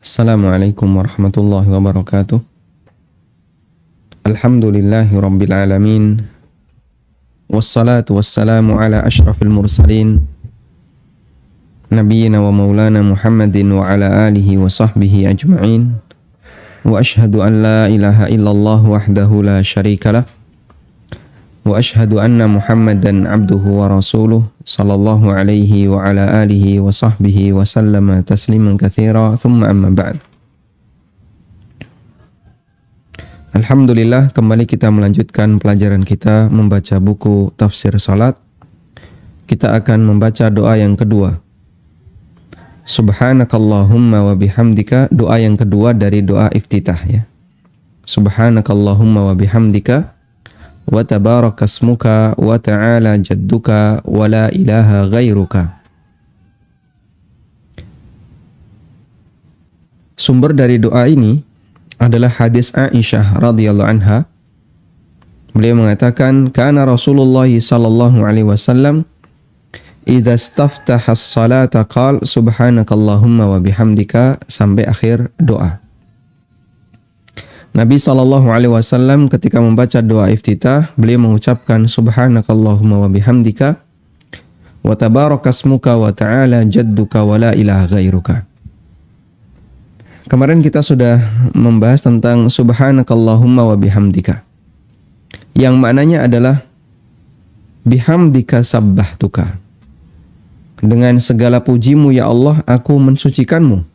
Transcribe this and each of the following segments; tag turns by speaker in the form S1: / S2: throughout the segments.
S1: Assalamualaikum warahmatullahi wabarakatuh. Alhamdulillahi rabbil alamin. Wassalatu wassalamu ala ashrafil mursalin Nabiyyina wa maulana Muhammadin wa ala alihi wa sahbihi ajma'in. Wa ashhadu an la ilaha illallah wahdahu la syarikalah. Wa ashhadu anna Muhammadan abduhu wa rasuluh sallallahu alaihi wa ala alihi wa sahbihi wa sallama tasliman katsira. Thumma amma ba'd. Alhamdulillah, kembali kita melanjutkan pelajaran kita membaca buku tafsir salat. Kita akan membaca doa yang kedua. Subhanakallahumma wa bihamdika, doa yang kedua dari doa iftitah ya. Subhanakallahumma wa bihamdika wa tabarakasmuka wa ta'ala jadduka wa la ilaha ghairuka. Sumber dari doa ini adalah hadis Aisyah radhiyallahu anha. Beliau mengatakan, kana Rasulullah sallallahu alaihi wasallam idza istaftaha as-salata qala subhanakallahumma wa bihamdika, sampai akhir doa. Nabi SAW ketika membaca doa iftitah, beliau mengucapkan subhanakallahumma wa bihamdika wa tabarakasmuka wa ta'ala jadduka wa la ilaha ghairuka. Kemarin kita sudah membahas tentang subhanakallahumma wa bihamdika, yang maknanya adalah bihamdika sabbahtuka, dengan segala pujimu ya Allah aku mensucikanmu.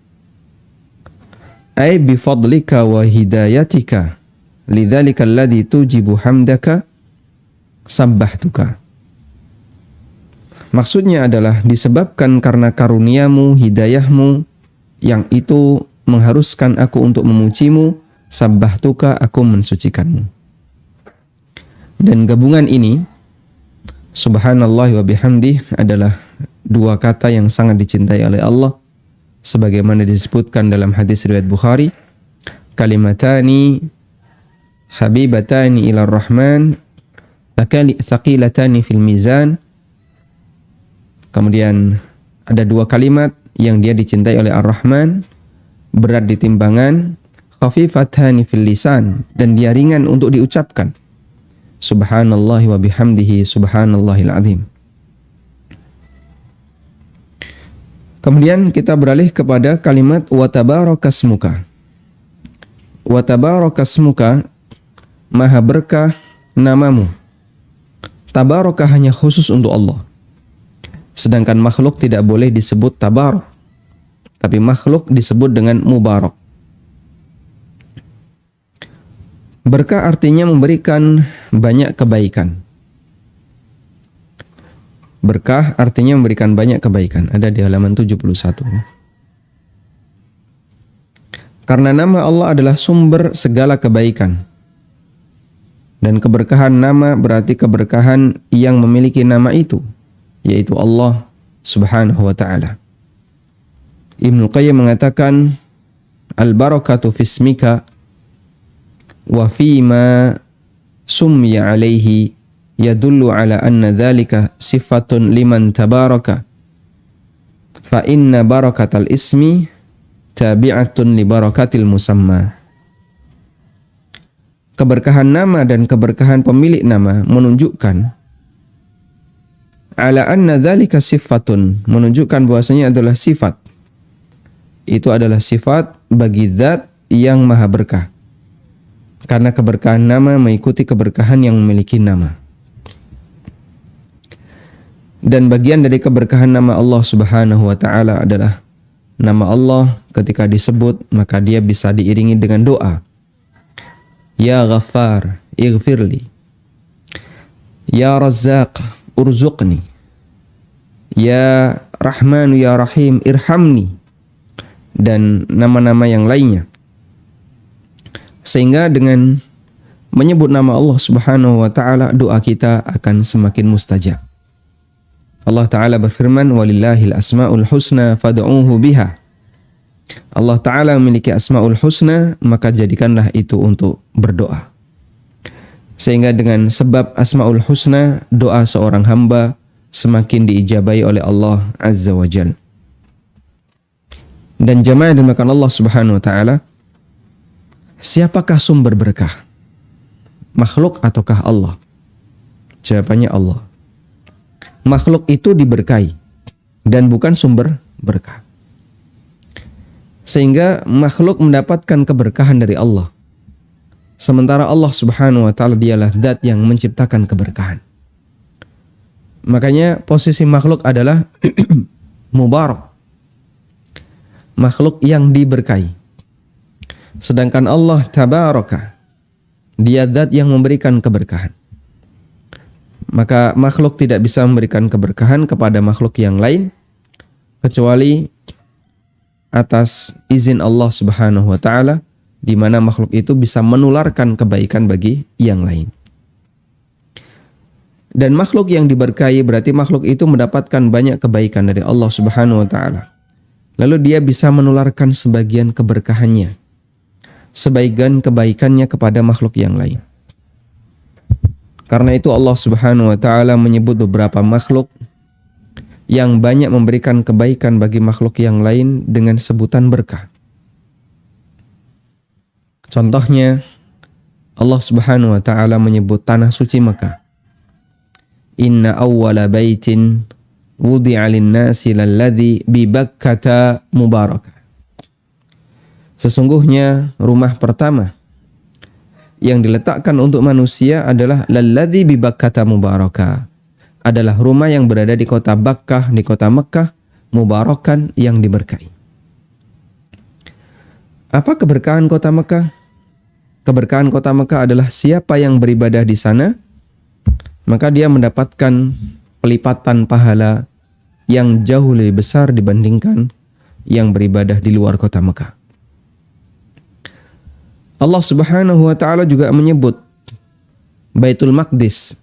S1: Ay bifadlika wa hidayatika lidzalika alladhi tujibu hamdaka sabbahtuka. Maksudnya adalah disebabkan karena karuniamu, hidayahmu, yang itu mengharuskan aku untuk memujimu, sabbahtuka, aku mensucikanmu. Dan gabungan ini, subhanallah wa bihamdih, adalah dua kata yang sangat dicintai oleh Allah, sebagaimana disebutkan dalam hadis riwayat Bukhari, kalimatani habibatani ilar rahman thaqilatani fil mizan. Kemudian ada dua kalimat yang dia dicintai oleh Ar-Rahman, berat di timbangan, khafifatani fil lisan, dan dia ringan untuk diucapkan. Subhanallah wa bihamdihi subhanallahil azim. Kemudian kita beralih kepada kalimat wa tabarakasmuka. Wa tabarakasmuka, maha berkah namamu. Tabaraka hanya khusus untuk Allah. Sedangkan makhluk tidak boleh disebut tabarak, tapi makhluk disebut dengan mubarak. Berkah artinya memberikan banyak kebaikan. Berkah artinya memberikan banyak kebaikan. Ada di halaman 71. Karena nama Allah adalah sumber segala kebaikan. Dan keberkahan nama berarti keberkahan yang memiliki nama itu, yaitu Allah subhanahu wa ta'ala. Ibnu Qayyim mengatakan, al-barakatu fismika wa fima summiya alaihi yadullu ala anna dhalika sifatun liman tabaraka fa inna barakatal ismi tabi'atun li barakatil musamma. Keberkahan nama dan keberkahan pemilik nama menunjukkan ala anna dhalika sifatun, menunjukkan bahwasanya adalah sifat. Itu adalah sifat bagi zat yang maha berkah, karena keberkahan nama mengikuti keberkahan yang memiliki nama. Dan bagian dari keberkahan nama Allah subhanahu wa ta'ala adalah nama Allah ketika disebut maka dia bisa diiringi dengan doa. Ya Ghaffar ighfirli, Ya Razzaq urzuqni, Ya Rahman ya Rahim irhamni, dan nama-nama yang lainnya. Sehingga dengan menyebut nama Allah subhanahu wa ta'ala, doa kita akan semakin mustajab. Allah Ta'ala berfirman, walillahil asma'ul husna fad'uuhu biha. Allah Ta'ala memiliki asma'ul husna, maka jadikanlah itu untuk berdoa. Sehingga dengan sebab asma'ul husna, doa seorang hamba semakin diijabai oleh Allah Azza wa Jalla. Dan jamaah yang dimuliakan Allah Subhanahu wa taala, siapakah sumber berkah? Makhluk ataukah Allah? Jawabannya Allah. Makhluk itu diberkahi dan bukan sumber berkah. Sehingga makhluk mendapatkan keberkahan dari Allah. Sementara Allah Subhanahu wa taala dialah zat yang menciptakan keberkahan. Makanya posisi makhluk adalah mubarak. Makhluk yang diberkahi. Sedangkan Allah tabaraka, dia zat yang memberikan keberkahan. Maka makhluk tidak bisa memberikan keberkahan kepada makhluk yang lain kecuali atas izin Allah Subhanahu wa taala, di mana makhluk itu bisa menularkan kebaikan bagi yang lain. Dan makhluk yang diberkahi berarti makhluk itu mendapatkan banyak kebaikan dari Allah Subhanahu wa taala. Lalu dia bisa menularkan sebagian keberkahannya, sebagian kebaikannya kepada makhluk yang lain. Karena itu Allah Subhanahu wa taala menyebut beberapa makhluk yang banyak memberikan kebaikan bagi makhluk yang lain dengan sebutan berkah. Contohnya, Allah Subhanahu wa taala menyebut tanah suci Mekah. Inna awwala baitin wudi'a lin-nasi lalladzi bi Bakkata mubarakah. Sesungguhnya rumah pertama yang diletakkan untuk manusia adalah lalladzi bi Bakkata mubarakah. Adalah rumah yang berada di kota Bakkah, di kota Mekah, mubarakan, yang diberkahi. Apa keberkahan kota Mekah? Keberkahan kota Mekah adalah siapa yang beribadah di sana, maka dia mendapatkan pelipatan pahala yang jauh lebih besar dibandingkan yang beribadah di luar kota Mekah. Allah Subhanahu wa taala juga menyebut Baitul Maqdis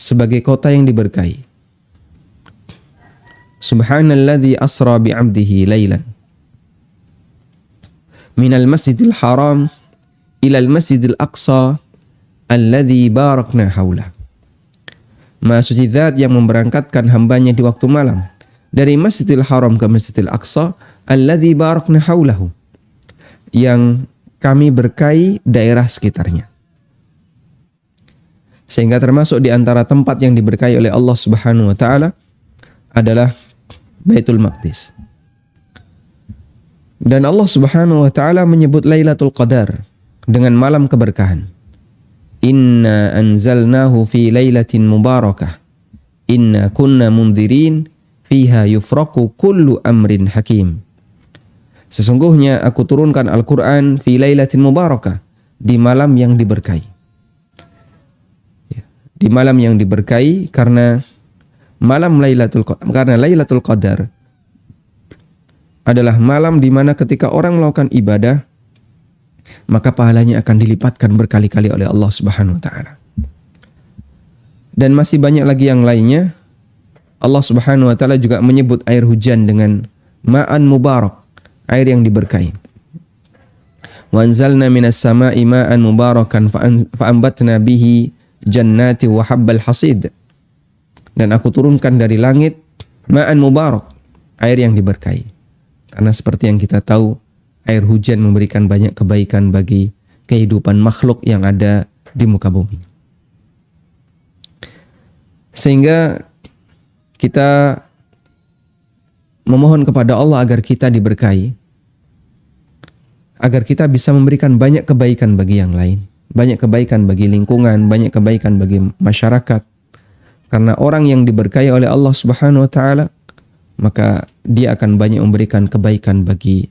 S1: sebagai kota yang diberkahi. Subhanalladzi asra bi'abdihi lailan minal masjidil haram ilal masjidil aqsa alladzi barakna haulah. Maha suci zat yang memberangkatkan hambanya di waktu malam dari Masjidil Haram ke Masjidil Aqsa alladzi barakna haulahu, yang kami berkahi daerah sekitarnya. Sehingga termasuk di antara tempat yang diberkahi oleh Allah Subhanahu wa taala adalah Baitul Maqdis. Dan Allah Subhanahu wa taala menyebut Lailatul Qadar dengan malam keberkahan. Inna anzalnahu fi lailatin mubarakah. Inna kunna mundzirin fiha yufraqu kullu amrin hakim. Sesungguhnya aku turunkan Al-Quran fi lailatin mubarakah, di malam yang diberkahi. Di malam yang diberkahi karena Lailatul Qadar adalah malam di mana ketika orang melakukan ibadah, maka pahalanya akan dilipatkan berkali-kali oleh Allah Subhanahu wa taala. Dan masih banyak lagi yang lainnya. Allah Subhanahu wa taala juga menyebut air hujan dengan ma'an mubarak, air yang diberkahi. Wa anzalna minas sama'i ma'an mubarakan fa'ambatna bihi jannati wa habbal hasid. Dan aku turunkan dari langit ma'an mubarak, air yang diberkahi. Karena seperti yang kita tahu, air hujan memberikan banyak kebaikan bagi kehidupan makhluk yang ada di muka bumi. Sehingga kita memohon kepada Allah agar kita diberkahi, agar kita bisa memberikan banyak kebaikan bagi yang lain, banyak kebaikan bagi lingkungan, banyak kebaikan bagi masyarakat. Karena orang yang diberkahi oleh Allah Subhanahu wa taala, maka dia akan banyak memberikan kebaikan bagi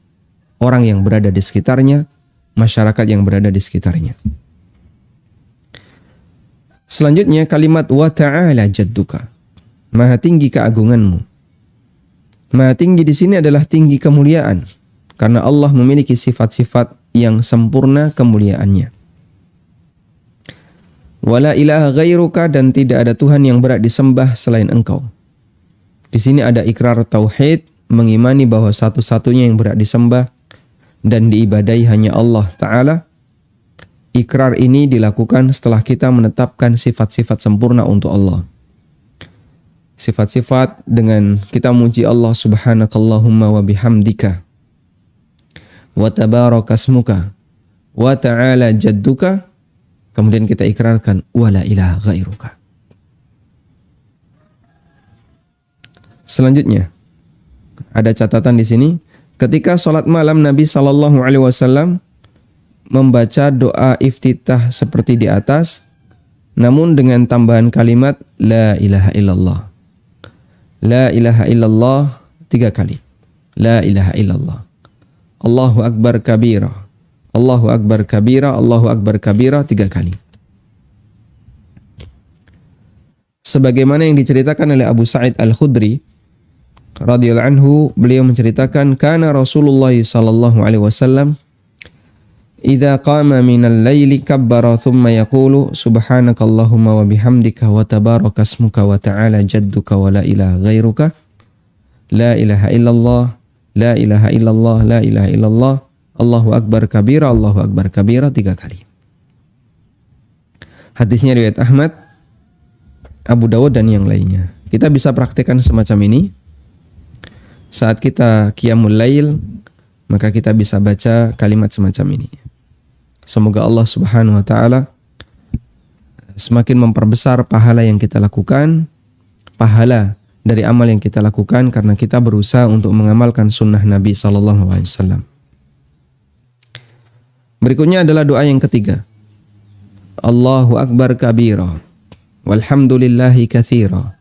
S1: orang yang berada di sekitarnya, masyarakat yang berada di sekitarnya. Selanjutnya kalimat wa ta'ala jadduka. Maha tinggi keagunganmu. Maha tinggi di sini adalah tinggi kemuliaan, karena Allah memiliki sifat-sifat yang sempurna kemuliaannya. Wala ilaha ghairuka, dan tidak ada Tuhan yang berhak disembah selain Engkau. Di sini ada ikrar tauhid, mengimani bahwa satu-satunya yang berhak disembah dan diibadahi hanya Allah Ta'ala. Ikrar ini dilakukan setelah kita menetapkan sifat-sifat sempurna untuk Allah. Sifat-sifat dengan kita muji Allah subhanakallahumma wa bihamdika. wa tabarakasmuka wa ta'ala jadduka. Kemudian kita ikrarkan wa la ilaha ghairuka. Selanjutnya ada catatan di sini, ketika salat malam Nabi sallallahu alaihi wasallam membaca doa iftitah seperti di atas, namun dengan tambahan kalimat la ilaha illallah. La ilaha illallah 3 kali. La ilaha illallah. Allahu akbar kabira. Allahu akbar kabira. Allahu akbar kabira 3 kali. Sebagaimana yang diceritakan oleh Abu Sa'id Al-Khudri radhiyallahu anhu, beliau menceritakan kana Rasulullah sallallahu alaihi wasallam idza qama minal laili kabbara thumma yaqulu subhanakallahumma wa bihamdika wa tabarakasmuka wa ta'ala jadduka wa la ilaha ghairuka la ilaha illallah la ilaha illallah la ilaha illallah Allahu akbar kabira 3 kali. Hadisnya riwayat Ahmad, Abu Dawud dan yang lainnya. Kita bisa praktikkan semacam ini. Saat kita qiyamul lail, maka kita bisa baca kalimat semacam ini. Semoga Allah Subhanahu wa taala semakin memperbesar pahala yang kita lakukan, pahala dari amal yang kita lakukan karena kita berusaha untuk mengamalkan sunnah Nabi sallallahu alaihi wasallam. Berikutnya adalah doa yang ketiga. Allahu akbar kabira walhamdulillahi katsira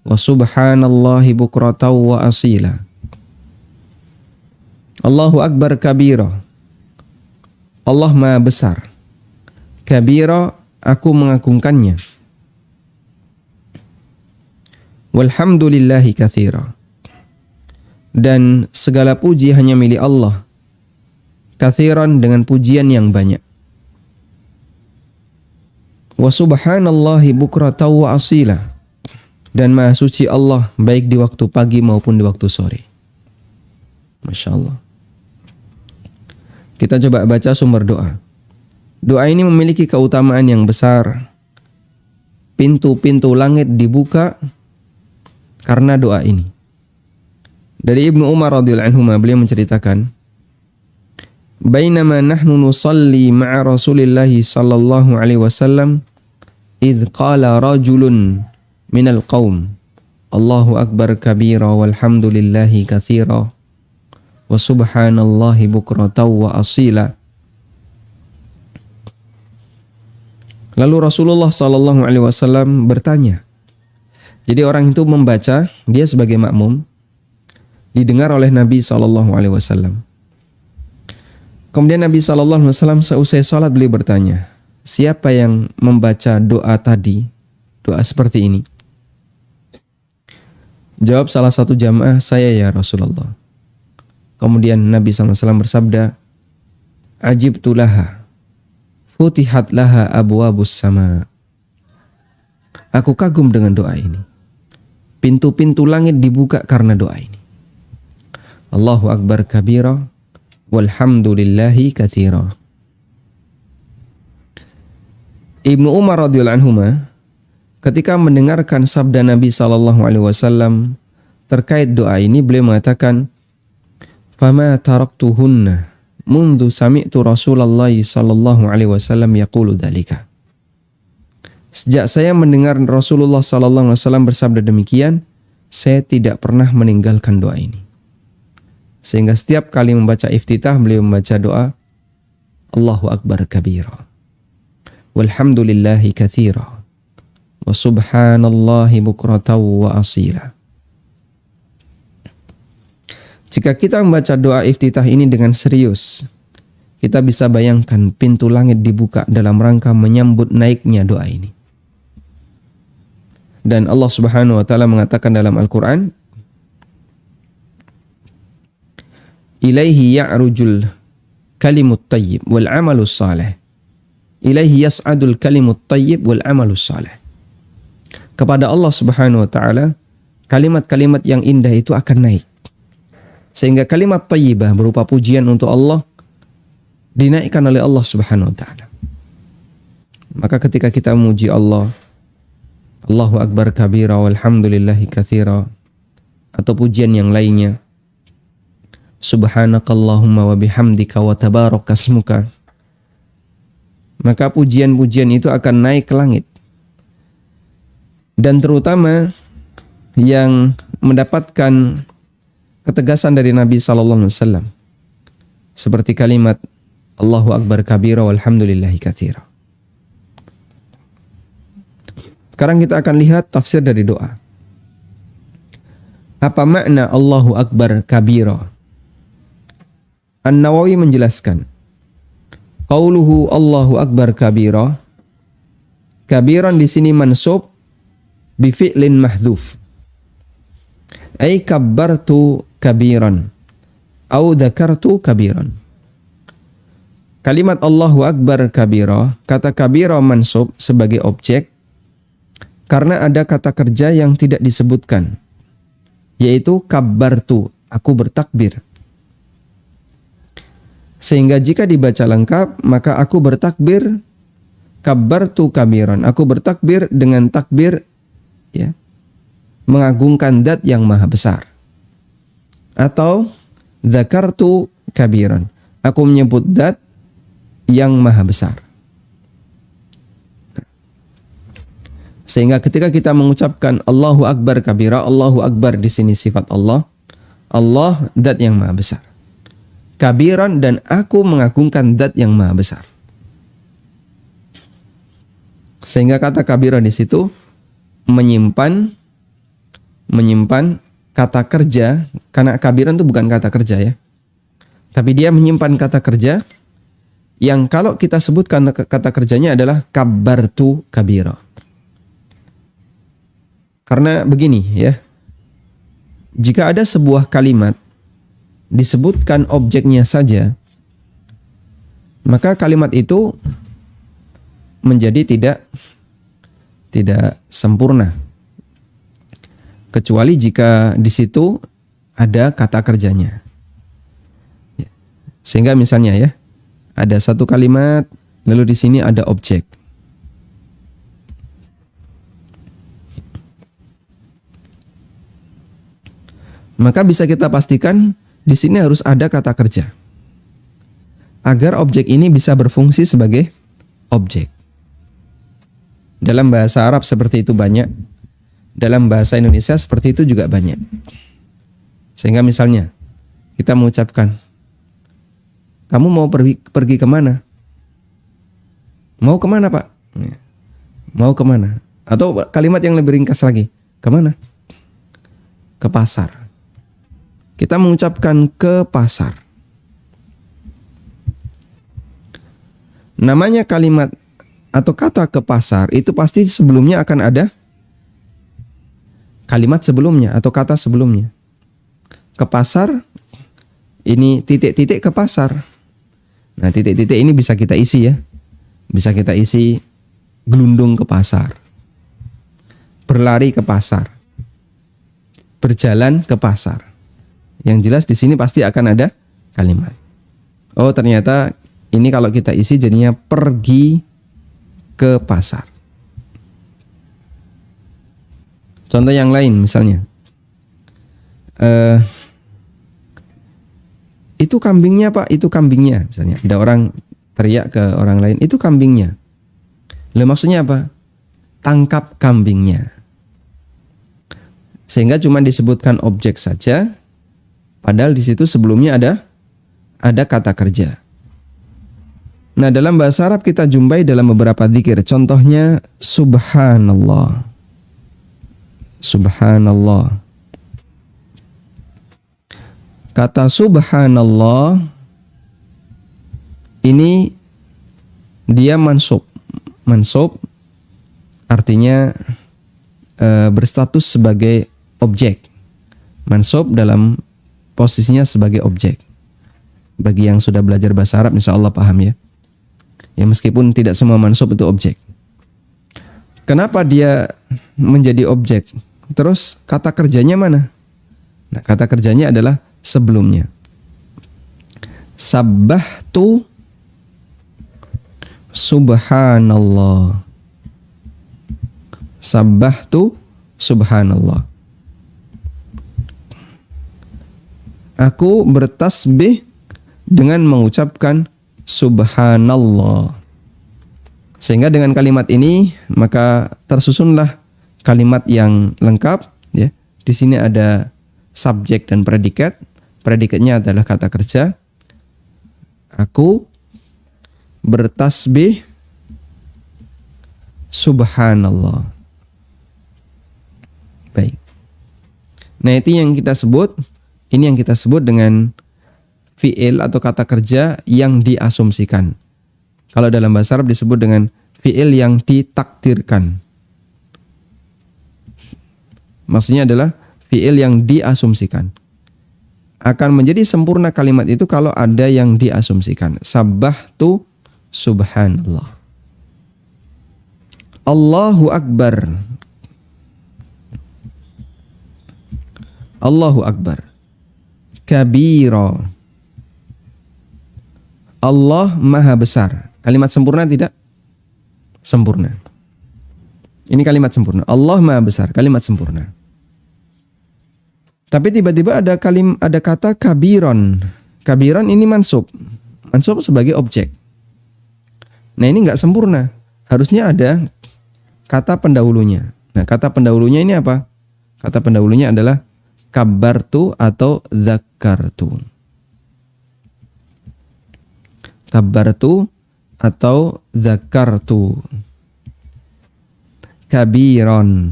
S1: wa subhanallahi bukratan wa asila. Allahu akbar kabira. Allah Maha besar. Kabira, aku mengagungkannya. Walhamdulillahi katsira. Dan segala puji hanya milik Allah. Katsiran dengan pujian yang banyak. Wa subhanallahi bukratan wa asila. Dan Maha suci Allah baik di waktu pagi maupun di waktu sore. Masya Allah. Kita coba baca sumber doa. Doa ini memiliki keutamaan yang besar. Pintu-pintu langit dibuka karena doa ini. Dari Ibnu Umar radhiyallahu anhu beliau menceritakan, "Bainama nahnu nusalli ma'a Rasulillah sallallahu alaihi wasallam, idz qala rajulun minal qaum, Allahu akbar kabira walhamdulillahi katsira wa subhanallahi bukratan wa asila." Lalu Rasulullah sallallahu alaihi wasallam bertanya. Jadi orang itu membaca, dia sebagai makmum, didengar oleh Nabi sallallahu alaihi wasallam. Kemudian Nabi sallallahu alaihi wasallam seusai salat beliau bertanya, siapa yang membaca doa tadi, doa seperti ini? Jawab salah satu jamaah, saya ya Rasulullah. Kemudian Nabi SAW bersabda, Ajibtu laha, futihat laha abwabus sama. Aku kagum dengan doa ini. Pintu-pintu langit dibuka karena doa ini. Allahu akbar kabira, walhamdulillahi katsira. Ibnu Umar radhiyallahu anhu ketika mendengarkan sabda Nabi sallallahu alaihi wasallam terkait doa ini, beliau mengatakan, "Fama taraktuhunna mundu sami'tu Rasulullah sallallahu alaihi wasallam yaqulu dzalika." Sejak saya mendengar Rasulullah sallallahu alaihi wasallam bersabda demikian, saya tidak pernah meninggalkan doa ini. Sehingga setiap kali membaca iftitah, beliau membaca doa Allahu akbar kabira walhamdulillahi katsira wa subhanallahi bukratan wa asila. Jika kita membaca doa iftitah ini dengan serius, kita bisa bayangkan pintu langit dibuka dalam rangka menyambut naiknya doa ini. Dan Allah Subhanahu wa taala mengatakan dalam Al-Qur'an, "Ilaihi ya'rujul kalimut thayyib wal 'amalus salih." Ilaihi yas'adul kalimut thayyib wal 'amalus salih. Kepada Allah Subhanahu wa taala, kalimat-kalimat yang indah itu akan naik. Sehingga kalimat thayyibah berupa pujian untuk Allah dinaikkan oleh Allah Subhanahu wa taala. Maka ketika kita memuji Allah, Allahu akbar kabira walhamdulillahi katsira, atau pujian yang lainnya, subhanakallahumma wa bihamdika wa tabarakasmuka, maka pujian-pujian itu akan naik ke langit. Dan terutama yang mendapatkan ketegasan dari Nabi sallallahu alaihi wasallam seperti kalimat Allahu akbar kabira walhamdulillahi katsira. Sekarang kita akan lihat tafsir dari doa. Apa makna Allahu akbar kabira? An-Nawawi menjelaskan, qauluhu Allahu akbar kabira, kabiran di sini mansub bi fi'lin mahdzuf. Ai kabbartu kabiran au dzakartu kabiran. Kalimat Allahu akbar kabira, kata kabira mansub sebagai objek karena ada kata kerja yang tidak disebutkan, yaitu kabbartu, aku bertakbir. Sehingga jika dibaca lengkap, maka aku bertakbir, kabbartu kabiran, aku bertakbir dengan takbir, ya, mengagungkan zat yang maha besar. Atau dzakartu kabiran, aku menyebut zat yang maha besar. Sehingga ketika kita mengucapkan Allahu akbar kabira, Allahu akbar di sini sifat Allah, Allah zat yang maha besar. Kabiran, dan aku mengagungkan zat yang maha besar. Sehingga kata kabiran di situ menyimpan kata kerja, karena kabiran itu bukan kata kerja ya. Tapi dia menyimpan kata kerja yang kalau kita sebutkan kata kerjanya adalah kabbartu kabira. Karena begini ya, jika ada sebuah kalimat disebutkan objeknya saja, maka kalimat itu menjadi tidak sempurna. Kecuali jika di situ ada kata kerjanya. Sehingga misalnya ya, ada satu kalimat lalu di sini ada objek. Maka bisa kita pastikan di sini harus ada kata kerja agar objek ini bisa berfungsi sebagai objek. Dalam bahasa Arab seperti itu banyak, dalam bahasa Indonesia seperti itu juga banyak. Sehingga misalnya kita mengucapkan, kamu mau pergi kemana? Mau kemana Pak? Mau kemana? Atau kalimat yang lebih ringkas lagi, kemana? Ke pasar. Kita mengucapkan ke pasar. Namanya kalimat atau kata ke pasar itu pasti sebelumnya akan ada kalimat sebelumnya atau kata sebelumnya. Ke pasar, ini titik-titik ke pasar. Nah, titik-titik ini bisa kita isi ya. Bisa kita isi gelundung ke pasar. Berlari ke pasar. Berjalan ke pasar. Yang jelas di sini pasti akan ada kalimat. Oh, ternyata ini kalau kita isi jadinya pergi ke pasar. Contoh yang lain misalnya, itu kambingnya Pak, itu kambingnya. Misalnya ada orang teriak ke orang lain, itu kambingnya. Lalu maksudnya apa? Tangkap kambingnya. Sehingga cuma disebutkan objek saja, padahal di situ sebelumnya ada kata kerja. Nah, dalam bahasa Arab kita jumpai dalam beberapa dzikir. Contohnya subhanallah. Subhanallah. Kata subhanallah ini dia mansub. Mansub artinya berstatus sebagai objek. Mansub dalam posisinya sebagai objek. Bagi yang sudah belajar bahasa Arab insya Allah paham ya. Ya meskipun tidak semua mansub itu objek. Kenapa dia menjadi objek? Terus kata kerjanya mana? Nah, kata kerjanya adalah sebelumnya. Sabbahtu subhanallah. Sabbahtu subhanallah. Aku bertasbih dengan mengucapkan subhanallah. Sehingga dengan kalimat ini maka tersusunlah kalimat yang lengkap, ya. Di sini ada subjek dan predikat. Predikatnya adalah kata kerja. Aku bertasbih subhanallah. Baik. Nah, ini yang kita sebut dengan fi'il atau kata kerja yang diasumsikan. Kalau dalam bahasa Arab disebut dengan fi'il yang ditakdirkan. Maksudnya adalah fi'il yang diasumsikan. Akan menjadi sempurna kalimat itu kalau ada yang diasumsikan. Sabbahtu subhanallah. Allahu Akbar. Allahu Akbar. Kabira. Allah Maha Besar. Kalimat sempurna tidak? Sempurna. Ini kalimat sempurna. Allah Maha Besar, kalimat sempurna. Tapi tiba-tiba ada kata kabiron. Kabiron ini mansub. Mansub sebagai objek. Nah, ini enggak sempurna. Harusnya ada kata pendahulunya. Nah, kata pendahulunya ini apa? Kata pendahulunya adalah kabartu atau zakartu. Kabartu atau zakartu. Kabiron.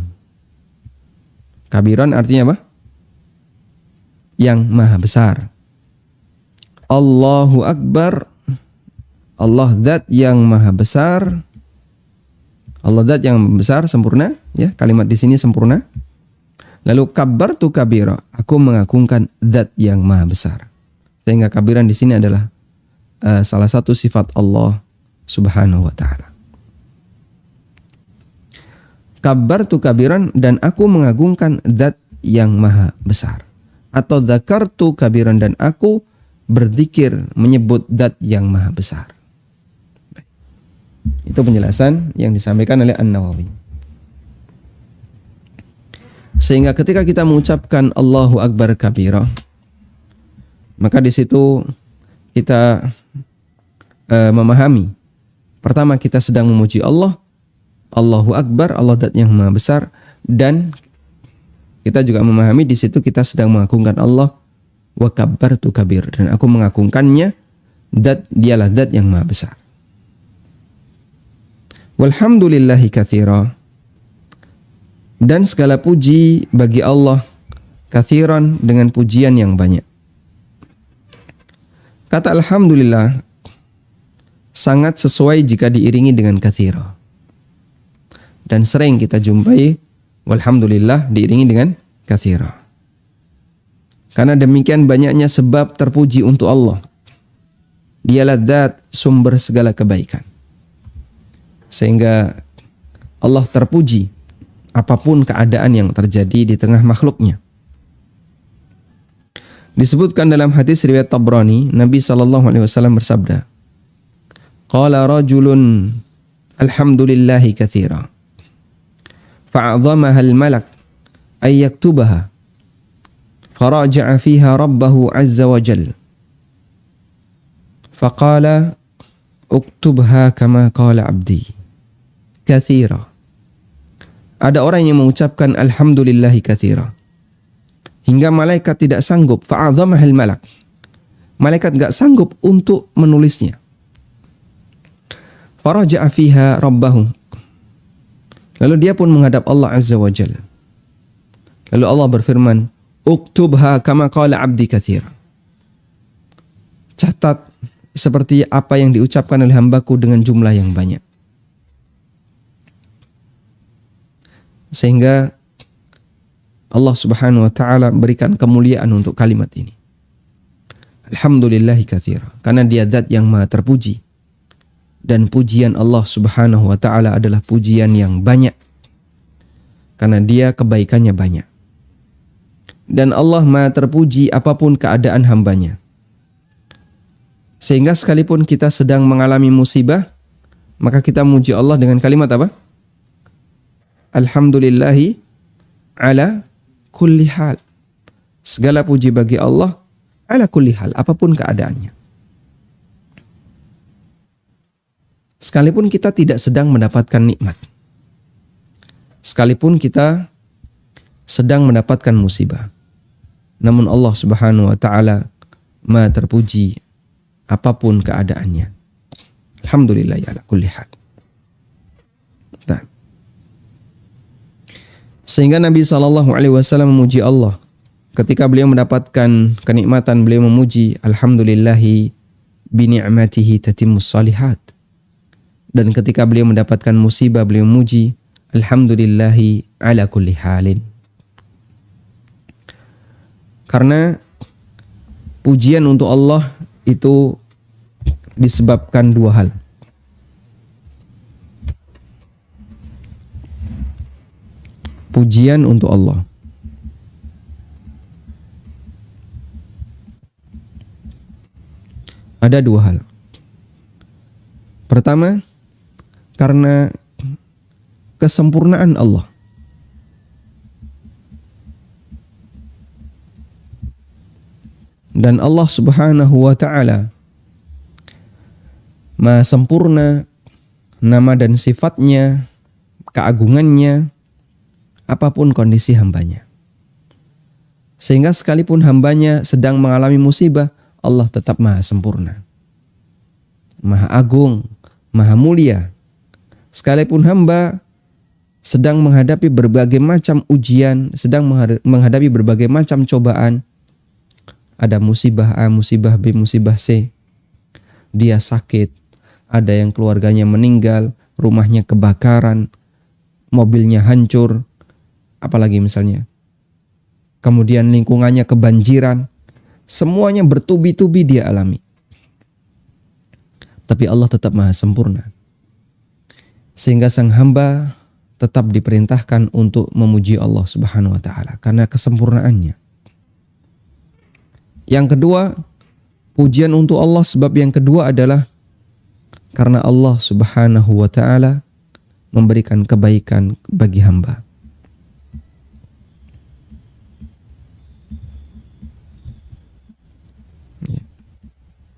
S1: Kabiron artinya apa? Yang maha besar. Allahu Akbar. Allah zat yang maha besar. Allah zat yang besar, sempurna, ya. Kalimat di sini sempurna. Lalu kabartu kabira. Aku mengagungkan zat yang maha besar. Sehingga kabiran di sini adalah salah satu sifat Allah Subhanahu wa ta'ala. Kabartu kabiran, dan aku mengagungkan zat yang maha besar. Atau zakartu kabiran, dan aku berzikir menyebut zat yang maha besar. Itu penjelasan yang disampaikan oleh An-Nawawi. Sehingga ketika kita mengucapkan Allahu Akbar kabira, maka di situ kita memahami. Pertama, kita sedang memuji Allah. Allahu Akbar, Allah zat yang maha besar. Dan kita juga memahami di situ kita sedang mengagungkan Allah. Wa kabbartu kabir, dan aku mengagungkannya. Dialah zat yang maha besar. Walhamdulillahi katsira, dan segala puji bagi Allah, katsiran, dengan pujian yang banyak. Kata alhamdulillah sangat sesuai jika diiringi dengan katsira. Dan sering kita jumpai walhamdulillah diiringi dengan katsira. Karena demikian banyaknya sebab terpuji untuk Allah. Dialah zat sumber segala kebaikan. Sehingga Allah terpuji apapun keadaan yang terjadi di tengah makhluknya. Disebutkan dalam hadis riwayat Tabrani, Nabi SAW bersabda, Qala rajulun alhamdulillahi katsira, fa'azamaha al-malak ay yaktubaha, faraja'a fiha rabbahu azza wa jal, faqala uktubha kama qala abdi katsira. Ada orang yang mengucapkan alhamdulillahi katsira hingga malaikat tidak sanggup, fa'azamahal malak. Malaikat enggak sanggup untuk menulisnya. Faraja'a fiha rabbahu. Lalu dia pun menghadap Allah Azza wa Jalla. Lalu Allah berfirman, uktubha kama qala abdi katsira. Catat seperti apa yang diucapkan oleh hambaku dengan jumlah yang banyak. Sehingga Allah Subhanahu wa ta'ala berikan kemuliaan untuk kalimat ini. Alhamdulillahi katsira, karena dia zat yang maha terpuji. Dan pujian Allah Subhanahu wa ta'ala adalah pujian yang banyak. Karena dia kebaikannya banyak. Dan Allah maha terpuji apapun keadaan hambanya. Sehingga sekalipun kita sedang mengalami musibah, maka kita memuji Allah dengan kalimat apa? Alhamdulillahi ala kulli hal. Segala puji bagi Allah ala kulli hal, apapun keadaannya. Sekalipun kita tidak sedang mendapatkan nikmat, sekalipun kita sedang mendapatkan musibah, namun Allah Subhanahu wa taala Maha terpuji apapun keadaannya. Alhamdulillah ala kulli hal. Nah, sehingga Nabi SAW memuji Allah ketika beliau mendapatkan kenikmatan, beliau memuji alhamdulillahi bi ni'matihi tatimmus shalihat. Dan ketika beliau mendapatkan musibah, beliau memuji alhamdulillahi ala kulli halin. Karena pujian untuk Allah itu disebabkan dua hal. Pujian untuk Allah ada dua hal. Pertama, karena kesempurnaan Allah. Dan Allah Subhanahu wa taala Maha sempurna nama dan sifatnya, keagungannya, apapun kondisi hambanya. Sehingga sekalipun hambanya sedang mengalami musibah, Allah tetap maha sempurna, maha agung, maha mulia. Sekalipun hamba sedang menghadapi berbagai macam ujian, sedang menghadapi berbagai macam cobaan, ada musibah A, musibah B, musibah C, dia sakit, ada yang keluarganya meninggal, rumahnya kebakaran, mobilnya hancur, apalagi misalnya, kemudian lingkungannya kebanjiran, semuanya bertubi-tubi dia alami. Tapi Allah tetap maha sempurna. Sehingga sang hamba tetap diperintahkan untuk memuji Allah Subhanahu wa taala karena kesempurnaannya. Yang kedua, pujian untuk Allah, sebab yang kedua adalah karena Allah Subhanahu wa taala memberikan kebaikan bagi hamba.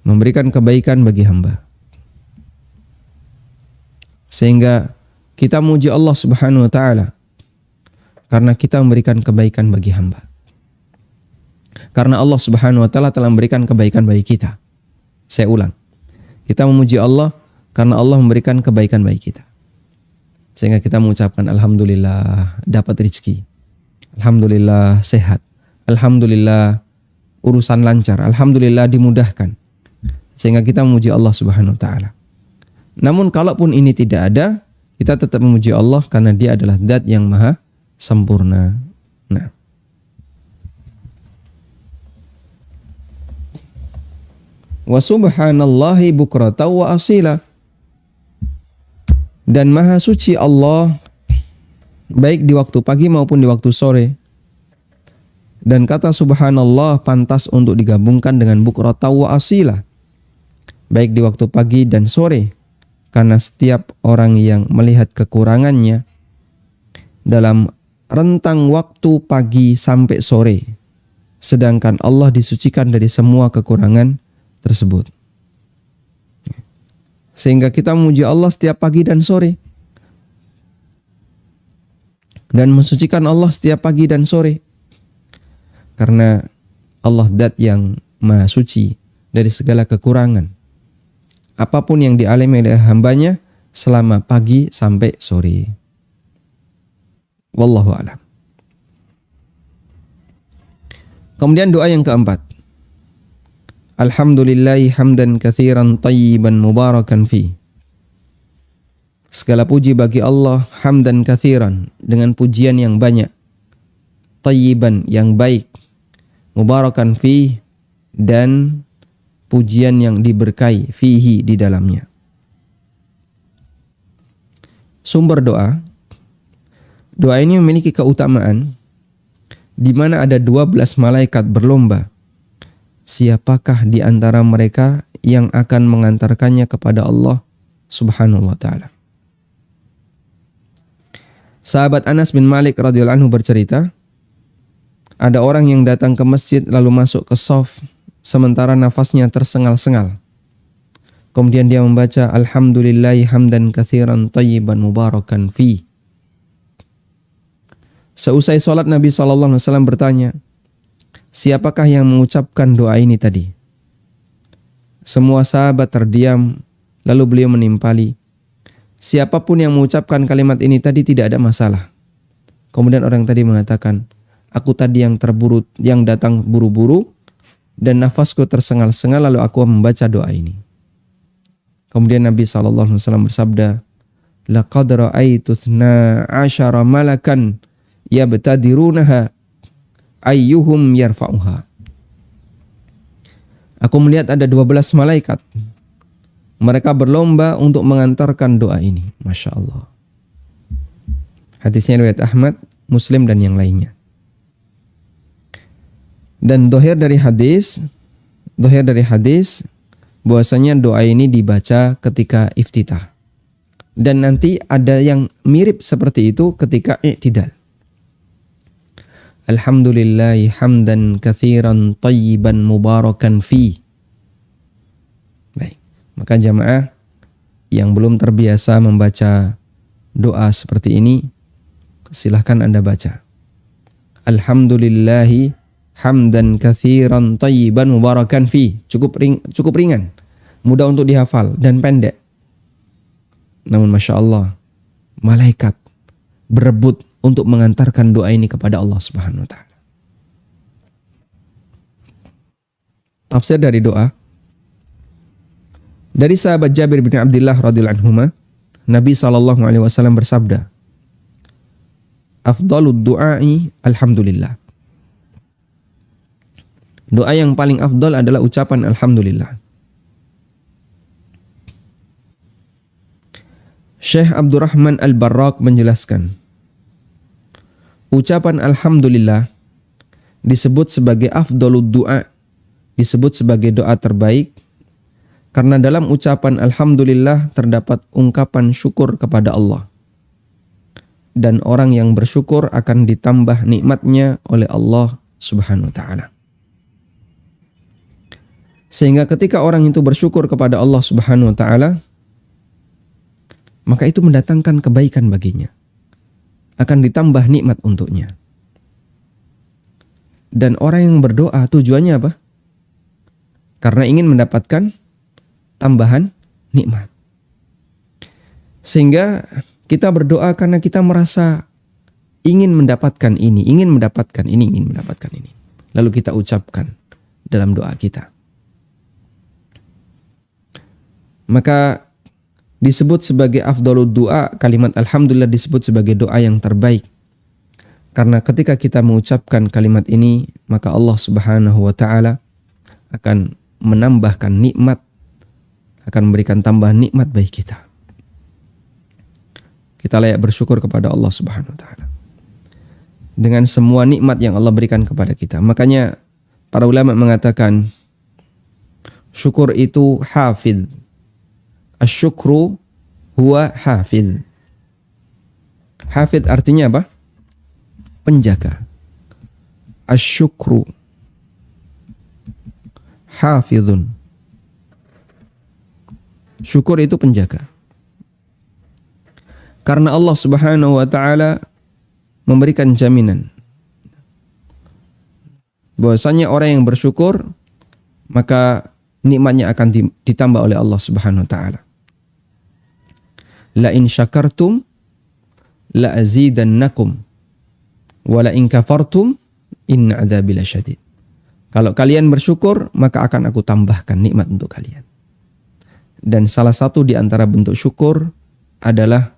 S1: Memberikan kebaikan bagi hamba. Sehingga kita memuji Allah Subhanahu wa taala karena kita memberikan kebaikan bagi hamba. Karena Allah Subhanahu wa taala telah memberikan kebaikan bagi kita. Saya ulang. Kita memuji Allah karena Allah memberikan kebaikan bagi kita. Sehingga kita mengucapkan alhamdulillah dapat rezeki. Alhamdulillah sehat. Alhamdulillah urusan lancar. Alhamdulillah dimudahkan. Sehingga kita memuji Allah Subhanahu wa taala. Namun kalaupun ini tidak ada, kita tetap memuji Allah karena Dia adalah zat yang maha sempurna. Nah, wa subhanallahi bukratan wa asila. Dan maha suci Allah baik di waktu pagi maupun di waktu sore. Dan kata subhanallah pantas untuk digabungkan dengan bukratan wa asila, baik di waktu pagi dan sore. Karena setiap orang yang melihat kekurangannya dalam rentang waktu pagi sampai sore, sedangkan Allah disucikan dari semua kekurangan tersebut. Sehingga kita memuji Allah setiap pagi dan sore. Dan mensucikan Allah setiap pagi dan sore. Karena Allah zat yang maha suci dari segala kekurangan. Apapun yang dialami oleh hambanya selama pagi sampai sore. Wallahu a'lam. Kemudian doa yang keempat. Alhamdulillahi hamdan katsiran tayyiban mubarakan fi. Segala puji bagi Allah, hamdan katsiran, dengan pujian yang banyak, tayyiban yang baik, mubarakan fi, dan pujian yang diberkahi fihi di dalamnya. Sumber doa. Doa ini memiliki keutamaan di mana ada 12 malaikat berlomba. Siapakah di antara mereka yang akan mengantarkannya kepada Allah Subhanahu wa taala? Sahabat Anas bin Malik radhiyallahu anhu bercerita, ada orang yang datang ke masjid lalu masuk ke shaf sementara nafasnya tersengal-sengal. Kemudian dia membaca alhamdulillahi hamdan katsiran thayyiban mubarakan fi. Seusai sholat Nabi SAW bertanya, siapakah yang mengucapkan doa ini tadi? Semua sahabat terdiam, lalu beliau menimpali, siapapun yang mengucapkan kalimat ini tadi tidak ada masalah. Kemudian orang tadi mengatakan, aku tadi yang datang buru-buru dan nafasku tersengal-sengal lalu aku membaca doa ini. Kemudian Nabi SAW bersabda, laqad ra'aitu 12 malakan yabtadirunaha ayyuhum yarfa'uha. Aku melihat ada 12 malaikat. Mereka berlomba untuk mengantarkan doa ini. Masya Allah. Hadisnya riwayat Ahmad, Muslim dan yang lainnya. Dan dohir dari hadis bahwasanya doa ini dibaca ketika iftitah. Dan nanti ada yang mirip seperti itu ketika i'tidal. Alhamdulillahi hamdan katsiran thayyiban mubarakan fi. Baik, maka jamaah yang belum terbiasa membaca doa seperti ini, silahkan Anda baca. Alhamdulillahi hamdan katsiran thayyiban mubarakan fi. Cukup ringan, mudah untuk dihafal dan pendek. Namun Masya Allah, malaikat berebut untuk mengantarkan doa ini kepada Allah Subhanahu wa Ta'ala. Tafsir dari doa. Dari sahabat Jabir bin Abdullah radhiyallahu anhuma, Nabi SAW bersabda, afdalud du'ai alhamdulillah. Doa yang paling afdal adalah ucapan alhamdulillah. Syekh Abdurrahman Al-Barraq menjelaskan, ucapan alhamdulillah disebut sebagai afdalud du'a, disebut sebagai doa terbaik, karena dalam ucapan alhamdulillah terdapat ungkapan syukur kepada Allah. Dan orang yang bersyukur akan ditambah nikmatnya oleh Allah Subhanahu wa Ta'ala. Sehingga ketika orang itu bersyukur kepada Allah Subhanahu wa Ta'ala, maka itu mendatangkan kebaikan baginya. Akan ditambah nikmat untuknya. Dan orang yang berdoa tujuannya apa? Karena ingin mendapatkan tambahan nikmat. Sehingga kita berdoa karena kita merasa ingin mendapatkan ini, ingin mendapatkan ini, ingin mendapatkan ini. Lalu kita ucapkan dalam doa kita. Maka disebut sebagai afdalud du'a, kalimat alhamdulillah disebut sebagai doa yang terbaik. Karena ketika kita mengucapkan kalimat ini, maka Allah Subhanahu wa Ta'ala akan menambahkan nikmat, akan memberikan tambahan nikmat bagi kita. Kita layak bersyukur kepada Allah Subhanahu wa Ta'ala dengan semua nikmat yang Allah berikan kepada kita. Makanya para ulama mengatakan syukur itu hafidh. Asyukru huwa hafidh. Hafidh artinya apa? Penjaga. Asyukru hafidhun. Syukur itu penjaga. Karena Allah Subhanahu wa Ta'ala memberikan jaminan bahwasanya orang yang bersyukur maka nikmatnya akan ditambah oleh Allah Subhanahu wa Ta'ala. La in syakartum la azidannakum wa la in kafartum inna adzabi lasyadid. Kalau kalian bersyukur, maka akan aku tambahkan nikmat untuk kalian. Dan salah satu di antara bentuk syukur adalah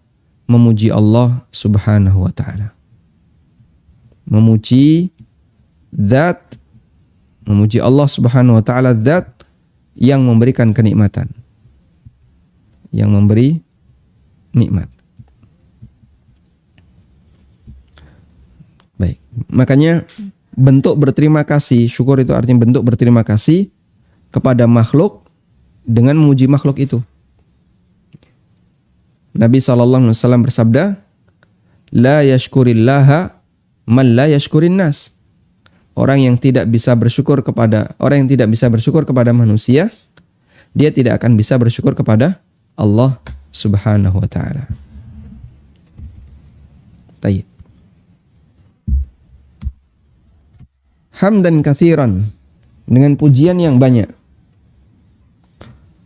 S1: memuji Allah Subhanahu wa Ta'ala. Memuji Allah Subhanahu wa Ta'ala, zat yang memberikan kenikmatan, yang memberi nikmat. Baik, makanya bentuk berterima kasih, syukur itu artinya bentuk berterima kasih kepada makhluk dengan memuji makhluk itu. Nabi SAW bersabda, la yashkurillaha man la yashkurin nas. orang yang tidak bisa bersyukur kepada manusia, dia tidak akan bisa bersyukur kepada Allah Subhanahu wa taala. Baik. Hamdan katsiran, dengan pujian yang banyak.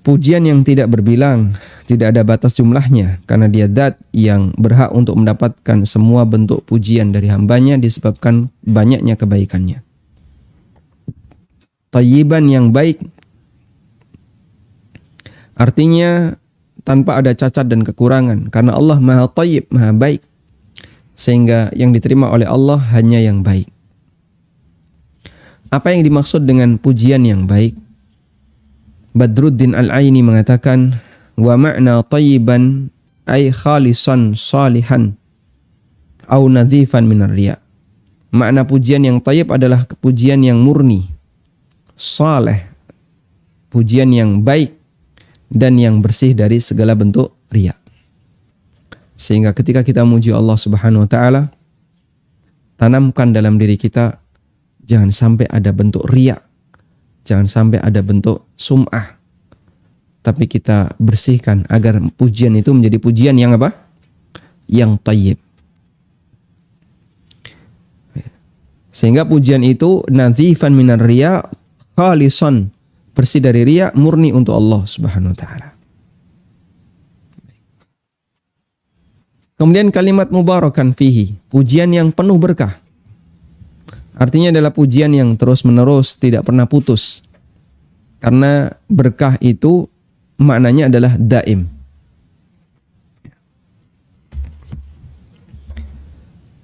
S1: Pujian yang tidak berbilang, tidak ada batas jumlahnya, karena dia zat yang berhak untuk mendapatkan semua bentuk pujian dari hambanya disebabkan banyaknya kebaikannya. Thayyiban, yang baik, artinya tanpa ada cacat dan kekurangan, karena Allah Maha Thayyib, Maha baik, sehingga yang diterima oleh Allah hanya yang baik. Apa yang dimaksud dengan pujian yang baik? Badruddin Al-Aini mengatakan, wa ma'na thayyiban ay khalisan salihan au nadhifan minar riya. Makna pujian yang thayyib adalah pujian yang murni, saleh, pujian yang baik dan yang bersih dari segala bentuk riya. Sehingga ketika kita memuji Allah Subhanahu wa taala, tanamkan dalam diri kita jangan sampai ada bentuk riya, jangan sampai ada bentuk sum'ah. Tapi kita bersihkan agar pujian itu menjadi pujian yang apa? Yang thayyib. Sehingga pujian itu nadhifan minar riya, khalisan, bersih dari riya, murni untuk Allah Subhanahu wa taala. Kemudian kalimat mubarakan fihi, pujian yang penuh berkah. Artinya adalah pujian yang terus-menerus, tidak pernah putus. Karena berkah itu maknanya adalah daim.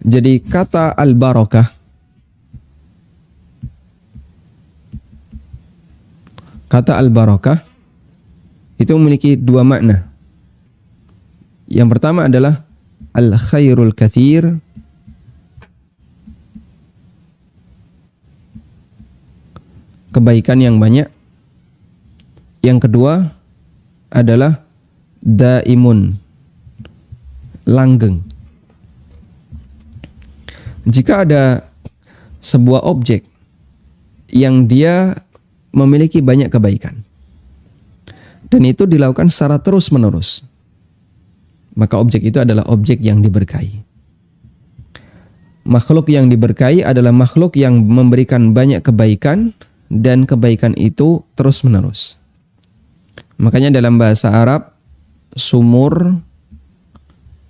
S1: Jadi kata al-barakah, itu memiliki dua makna. Yang pertama adalah al-khairul katsir, kebaikan yang banyak. Yang kedua adalah daimun, langgeng. Jika ada sebuah objek yang dia memiliki banyak kebaikan dan itu dilakukan secara terus-menerus, maka objek itu adalah objek yang diberkahi. Makhluk yang diberkahi adalah makhluk yang memberikan banyak kebaikan dan kebaikan itu terus-menerus. Makanya dalam bahasa Arab, sumur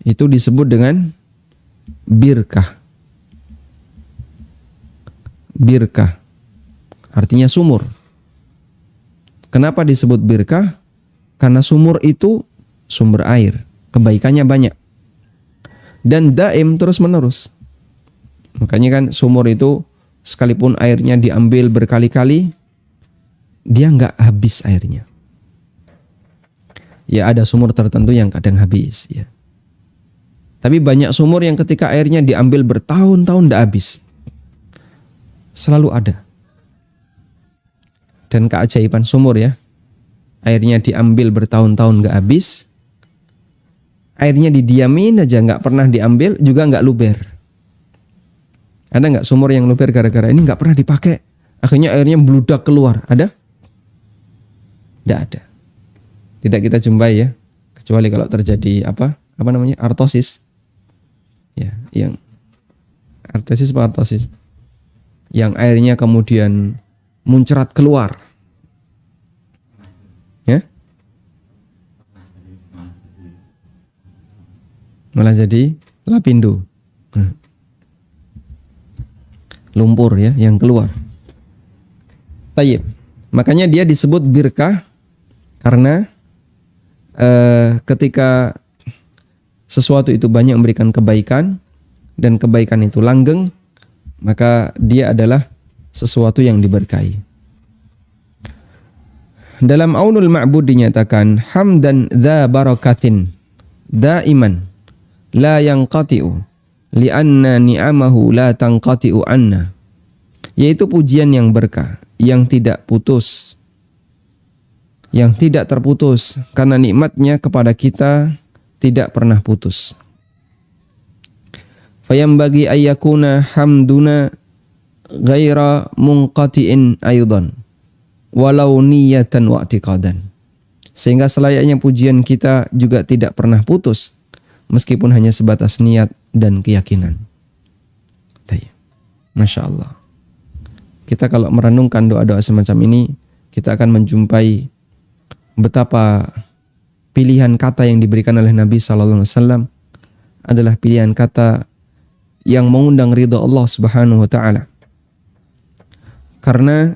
S1: itu disebut dengan birkah. Birkah artinya sumur. Kenapa disebut birkah? Karena sumur itu sumber air, kebaikannya banyak. Dan daim terus-menerus. Makanya kan sumur itu sekalipun airnya diambil berkali-kali, dia nggak habis airnya. Ya ada sumur tertentu yang kadang habis, ya. Tapi banyak sumur yang ketika airnya diambil bertahun-tahun nggak habis. Selalu ada. Dan keajaiban sumur ya, airnya diambil bertahun-tahun nggak habis, airnya didiamin aja nggak pernah diambil juga nggak luber. Ada nggak sumur yang luber gara-gara ini nggak pernah dipakai, akhirnya airnya meludak keluar? Ada? Tidak ada. Tidak kita jumpai ya, kecuali kalau terjadi apa namanya artosis, ya, yang artosis, yang airnya kemudian muncrat keluar, ya, malah jadi lapindo. Lumpur ya yang keluar. Tayyib. Makanya dia disebut birkah karena ketika sesuatu itu banyak memberikan kebaikan dan kebaikan itu langgeng, maka dia adalah sesuatu yang diberkahi. Dalam Aunul Ma'bud dinyatakan hamdan dza barakatin daiman la yanqati'u li'anna ni'amahu la tanqati'u anna, yaitu pujian yang berkah, yang tidak putus, yang tidak terputus karena nikmatnya kepada kita tidak pernah putus. Fayambagi ayyakuna hamduna ghaira munqati'in aidan walau niyatan wa i'tiqadan. Sehingga selayaknya pujian kita juga tidak pernah putus meskipun hanya sebatas niat dan keyakinan. Masya Allah. Kita kalau merenungkan doa-doa semacam ini, kita akan menjumpai betapa pilihan kata yang diberikan oleh Nabi SAW adalah pilihan kata yang mengundang ridha Allah Subhanahu wa taala. Karena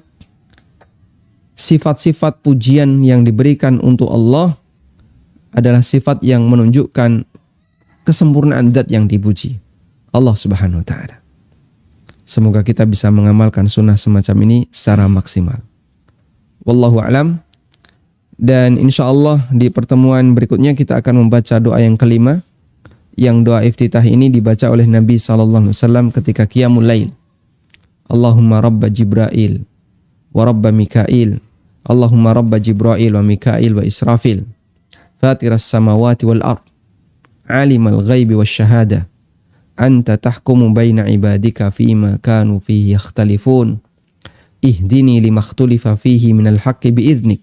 S1: sifat-sifat pujian yang diberikan untuk Allah adalah sifat yang menunjukkan kesempurnaan zat yang dipuji, Allah Subhanahu wa taala. Semoga kita bisa mengamalkan sunnah semacam ini secara maksimal. Wallahu a'lam. Dan insya Allah di pertemuan berikutnya kita akan membaca doa yang kelima, yang doa iftitah ini dibaca oleh Nabi SAW ketika qiyamul lail. Allahumma rabba Jibrail wa rabba Mikail, Allahumma rabba Jibrail wa Mikail wa Israfil, fatiras samawati wal ard, alimal ghaibi wa syahada, anta tahkumu baina ibadika fima kanu fihi yakhtalifun, ihdini lima ikhtulifa fihi minal haqqi biiznik,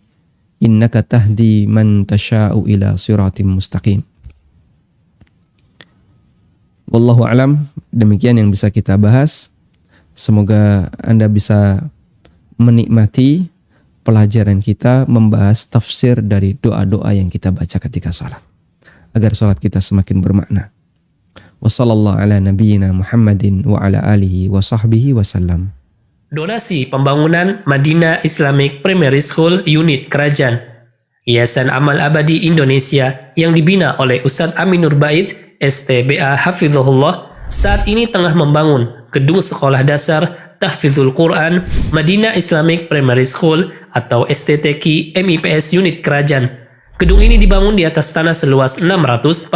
S1: innaka tahdi man tasha'u ila siratim mustaqim. Wallahu alam, demikian yang bisa kita bahas. Semoga Anda bisa menikmati pelajaran kita membahas tafsir dari doa-doa yang kita baca ketika salat, agar salat kita semakin bermakna. Wassallallahu ala nabiyyina Muhammadin wa ala alihi wa sahbihi wasallam.
S2: Donasi pembangunan Madinah Islamic Primary School Unit Kerajaan, Yayasan Amal Abadi Indonesia yang dibina oleh Ustadz Aminur Bait, STBA Hafizahullah, saat ini tengah membangun gedung sekolah dasar Tahfizul Quran Madinah Islamic Primary School atau STTQ MIPS Unit Kerajaan. Gedung ini dibangun di atas tanah seluas 646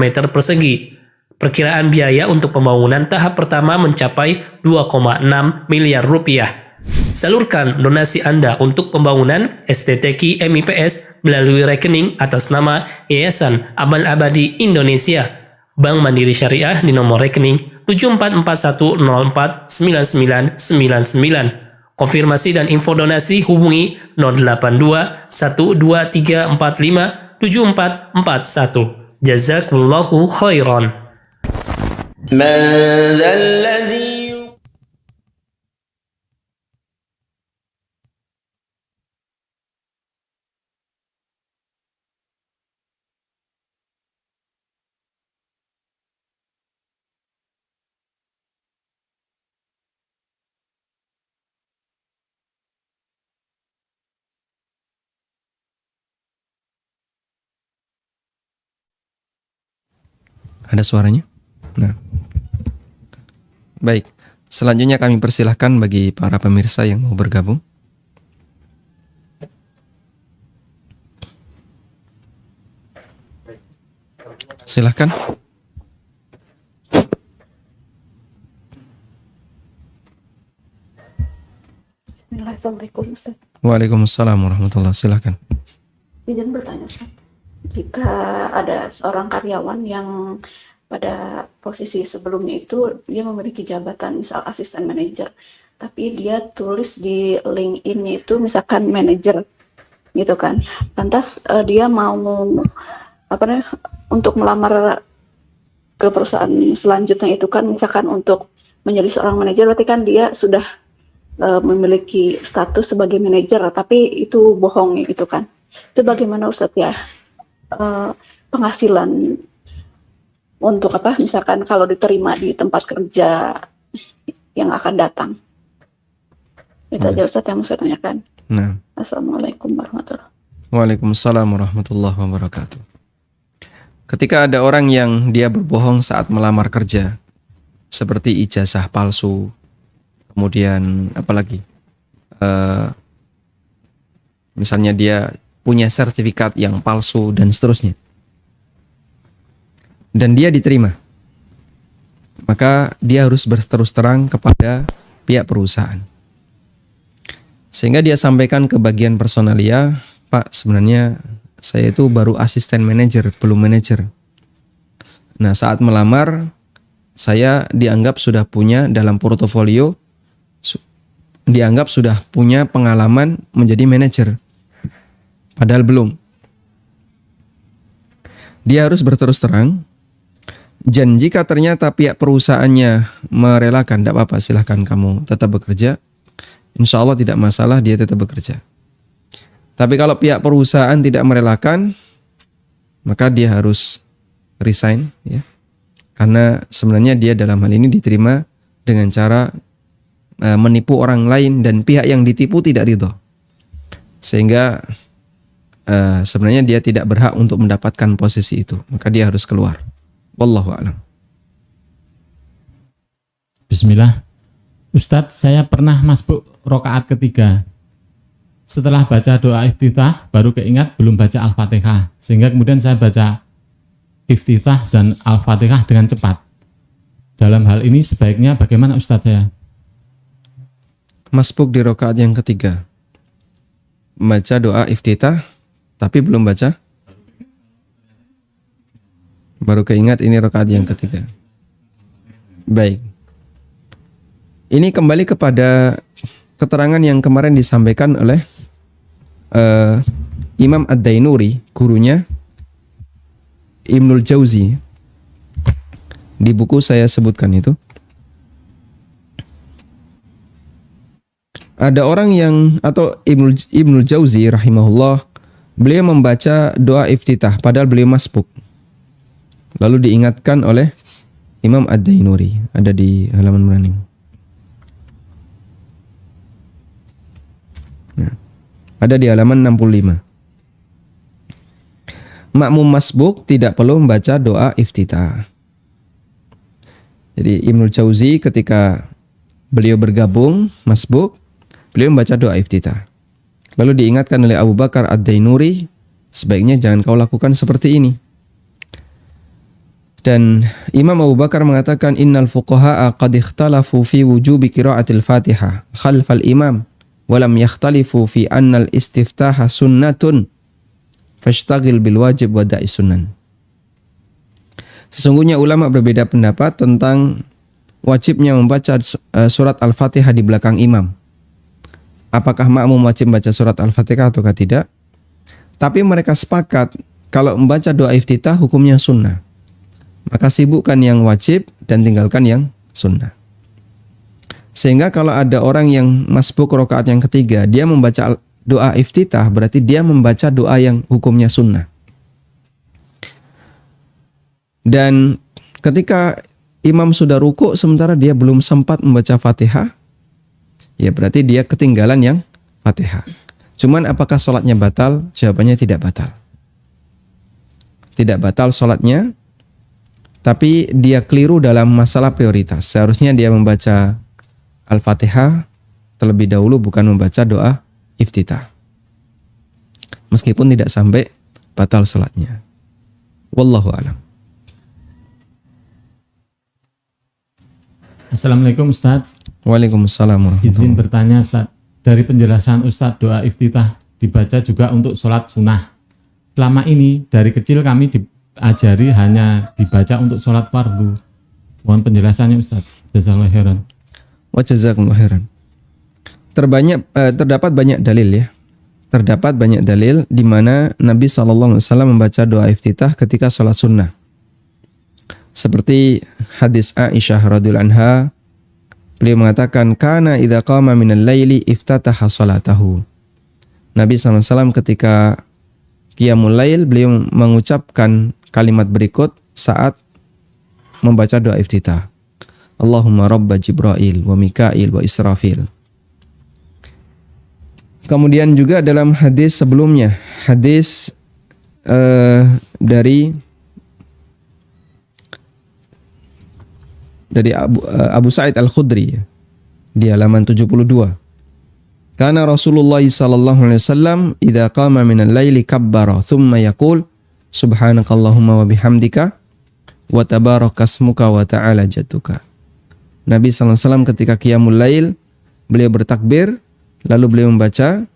S2: meter persegi. Perkiraan biaya untuk pembangunan tahap pertama mencapai 2,6 miliar rupiah. Salurkan donasi Anda untuk pembangunan STTQ MIPS melalui rekening atas nama Yayasan Amal Abadi Indonesia, Bank Mandiri Syariah di nomor rekening 7441049999. Konfirmasi dan info donasi hubungi 082 12345 7441. Jazakumullahu khairan.
S3: من ذا الذي
S1: Ada suaranya? Nah. Baik, selanjutnya kami persilahkan bagi para pemirsa yang mau bergabung. Silahkan.
S4: Assalamualaikum Ustaz.
S1: Waalaikumsalam warahmatullahi wabarakatuh. Silahkan.
S4: Izin bertanya Ustaz. Jika ada seorang karyawan yang pada posisi sebelumnya itu dia memiliki jabatan misal asisten manajer, tapi dia tulis di LinkedIn itu misalkan manajer gitu kan. Lantas dia mau untuk melamar ke perusahaan selanjutnya itu kan misalkan untuk menjadi seorang manajer, berarti kan dia sudah memiliki status sebagai manajer, tapi itu bohong gitu kan. Itu bagaimana Ustadz ya? Penghasilan untuk misalkan kalau diterima di tempat kerja yang akan datang. Itu aja Ustadz yang mau saya tanyakan.
S1: Nah.
S4: Assalamualaikum warahmatullahi wabarakatuh.
S1: Waalaikumsalam warahmatullahi wabarakatuh. Ketika ada orang yang dia berbohong saat melamar kerja, seperti ijazah palsu, kemudian apalagi, misalnya dia punya sertifikat yang palsu dan seterusnya, dan dia diterima, maka dia harus berterus terang kepada pihak perusahaan, sehingga dia sampaikan ke bagian personalia, Pak, sebenarnya saya itu baru asisten manajer, belum manajer. Nah, saat melamar, saya dianggap sudah punya dalam portofolio dianggap sudah punya pengalaman menjadi manajer. Padahal belum. Dia harus berterus terang. Dan jika ternyata pihak perusahaannya merelakan, tidak apa-apa, silahkan kamu tetap bekerja. Insya Allah tidak masalah, dia tetap bekerja. Tapi kalau pihak perusahaan tidak merelakan, maka dia harus resign, ya. Karena sebenarnya dia dalam hal ini diterima dengan cara menipu orang lain dan pihak yang ditipu tidak ridho. Sehingga sebenarnya dia tidak berhak untuk mendapatkan posisi itu, maka dia harus keluar. Wallahu a'lam.
S5: Bismillah. Ustadz, saya pernah masbuk rokaat ketiga. Setelah baca doa iftitah, baru keingat belum baca Al-Fatihah. Sehingga kemudian saya baca iftitah dan Al-Fatihah dengan cepat. Dalam hal ini sebaiknya bagaimana Ustadz saya?
S1: Masbuk di rakaat yang ketiga. Baca doa iftitah, tapi belum baca. Baru keingat ini rakaat yang ketiga. Baik. Ini kembali kepada keterangan yang kemarin disampaikan oleh Imam Ad-Dainuri, gurunya Ibnul Jauzi. Di buku saya sebutkan itu. Ada orang yang, atau Ibnul Jauzi rahimahullah, beliau membaca doa iftitah padahal beliau masbuk. Lalu diingatkan oleh Imam Ad-Dainuri, ada di halaman mana? Nah, ada di halaman 65. Makmum masbuk tidak perlu membaca doa iftitah. Jadi Ibnul Jauzi ketika beliau bergabung masbuk, beliau membaca doa iftitah. Lalu diingatkan oleh Abu Bakar Ad-Dainuri, sebaiknya jangan kau lakukan seperti ini. Dan Imam Abu Bakar mengatakan, innal fuqaha'a qad ikhtalafu fi wujubi qira'atil Fatihah khalfal imam wa lam yakhtalifu fi annal istiftaha sunnatun fashtagil bil wajib wa da'i sunan. Sesungguhnya ulama berbeda pendapat tentang wajibnya membaca surat Al-Fatihah di belakang imam. Apakah makmum wajib membaca surat Al-Fatihah atau tidak? Tapi mereka sepakat kalau membaca doa iftitah hukumnya sunnah. Maka sibukkan yang wajib dan tinggalkan yang sunnah. Sehingga kalau ada orang yang masbuk rakaat yang ketiga, dia membaca doa iftitah, berarti dia membaca doa yang hukumnya sunnah. Dan ketika imam sudah ruku sementara dia belum sempat membaca Fatihah, ya berarti dia ketinggalan yang Fatihah. Cuman apakah sholatnya batal? Jawabannya tidak batal. Tidak batal sholatnya, tapi dia keliru dalam masalah prioritas. Seharusnya dia membaca Al-Fatihah terlebih dahulu, bukan membaca doa iftitah. Meskipun tidak sampai batal sholatnya. Wallahu a'lam.
S5: Assalamualaikum Ustadz.
S1: Waalaikumsalam warahmatullahi
S5: Izin bertanya Ustadz, dari penjelasan Ustadz doa iftitah dibaca juga untuk sholat sunnah. Selama ini dari kecil kami diajari hanya dibaca untuk sholat fardu. Mohon penjelasannya Ustadz. Jazakallahu khairan.
S1: wa jazakumullahu khairan. Terdapat banyak dalil ya. Terdapat banyak dalil di mana Nabi SAW membaca doa iftitah ketika sholat sunnah. Seperti hadis Aisyah radhiyallahu anha, beliau mengatakan, kana idza qama minal laili iftataha salatahu. Nabi SAW ketika qiyamul lail, beliau mengucapkan kalimat berikut saat membaca doa iftitah. Allahumma rabba Jibril wa Mikail wa Israfil. Kemudian juga dalam hadis sebelumnya, hadis dari Abu Sa'id Al-Khudri di halaman 72. Kana Rasulullah sallallahu alaihi wasallam idza qama minal laili kabbara thumma yaqul subhanakallahumma wa bihamdika wa tabarakasmuka wa ta'ala jadduka. Nabi sallallahu alaihi wasallam ketika qiyamul lail, beliau bertakbir, lalu beliau membaca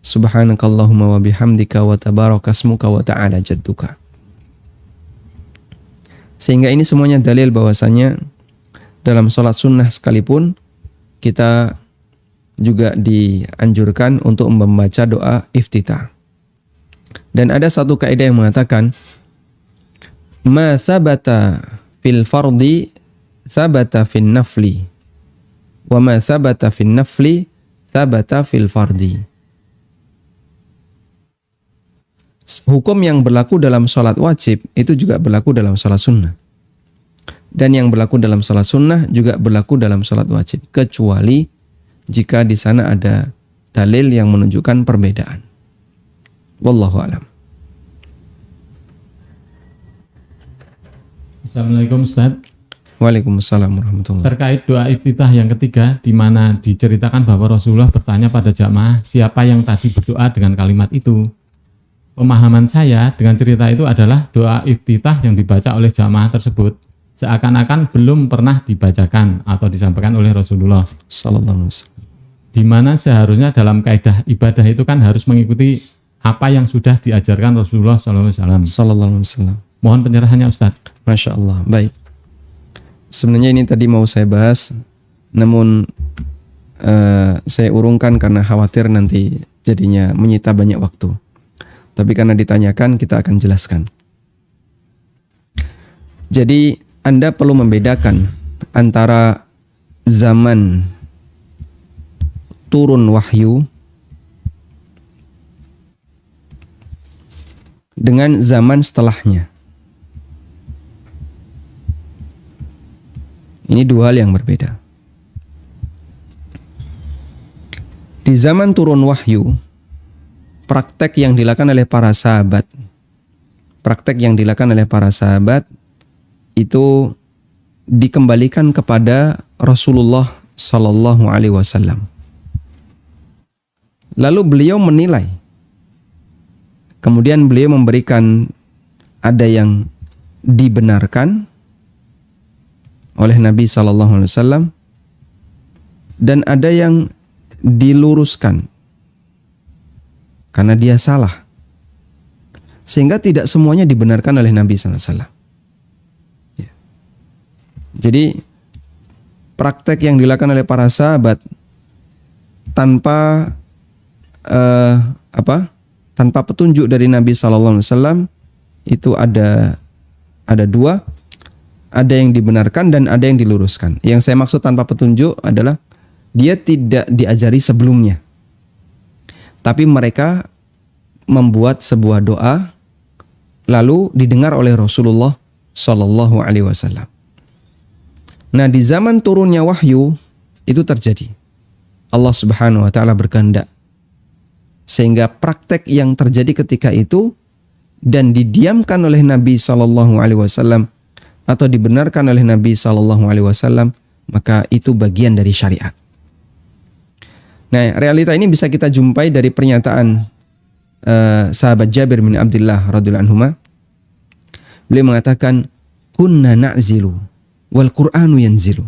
S1: subhanakallahumma wa bihamdika wa tabarakasmuka wa ta'ala jadduka. Sehingga ini semuanya dalil bahwasanya dalam sholat sunnah sekalipun kita juga dianjurkan untuk membaca doa iftitah. Dan ada satu kaidah yang mengatakan ma sabata fil fardi sabata fin nafli wa ma sabata fin nafli sabata fil fardi. Hukum yang berlaku dalam sholat wajib itu juga berlaku dalam sholat sunnah. Dan yang berlaku dalam sholat sunnah juga berlaku dalam sholat wajib, kecuali jika di sana ada dalil yang menunjukkan perbedaan. Wallahu a'lam.
S5: Assalamualaikum Ustaz.
S1: Waalaikumsalam warahmatullahi.
S5: Terkait doa iftitah yang ketiga, di mana diceritakan bahwa Rasulullah bertanya pada jamaah siapa yang tadi berdoa dengan kalimat itu. Pemahaman saya dengan cerita itu adalah doa iftitah yang dibaca oleh jamaah tersebut seakan-akan belum pernah dibacakan atau disampaikan oleh Rasulullah.
S1: Sallallahu alaihi wasallam.
S5: Di mana seharusnya dalam kaidah ibadah itu kan harus mengikuti apa yang sudah diajarkan Rasulullah SAW.
S1: Sallallahu alaihi wasallam.
S5: Mohon pencerahannya Ustadz.
S1: Masya Allah. Baik. Sebenarnya ini tadi mau saya bahas, namun saya urungkan karena khawatir nanti jadinya menyita banyak waktu. Tapi karena ditanyakan, kita akan jelaskan. Jadi Anda perlu membedakan antara zaman turun wahyu dengan zaman setelahnya. Ini dua hal yang berbeda. Di zaman turun wahyu, praktek yang dilakukan oleh para sahabat, itu dikembalikan kepada Rasulullah Sallallahu Alaihi Wasallam. Lalu beliau menilai, kemudian beliau memberikan ada yang dibenarkan oleh Nabi Sallallahu Alaihi Wasallam dan ada yang diluruskan karena dia salah, sehingga tidak semuanya dibenarkan oleh Nabi Sallallahu Alaihi Wasallam. Jadi praktek yang dilakukan oleh para sahabat tanpa tanpa petunjuk dari Nabi Sallallahu Alaihi Wasallam itu ada dua, ada yang dibenarkan dan ada yang diluruskan. Yang saya maksud tanpa petunjuk adalah dia tidak diajari sebelumnya, tapi mereka membuat sebuah doa lalu didengar oleh Rasulullah Sallallahu Alaihi Wasallam. Nah, di zaman turunnya wahyu itu terjadi. Allah Subhanahu wa taala berkehendak sehingga praktek yang terjadi ketika itu dan didiamkan oleh Nabi Sallallahu Alaihi Wasallam atau dibenarkan oleh Nabi Sallallahu Alaihi Wasallam, maka itu bagian dari syariat. Nah, realita ini bisa kita jumpai dari pernyataan sahabat Jabir bin Abdullah radhiyallahu anhuma. Beliau mengatakan, "Kunna na'zilu wal Qur'anu yanzilu."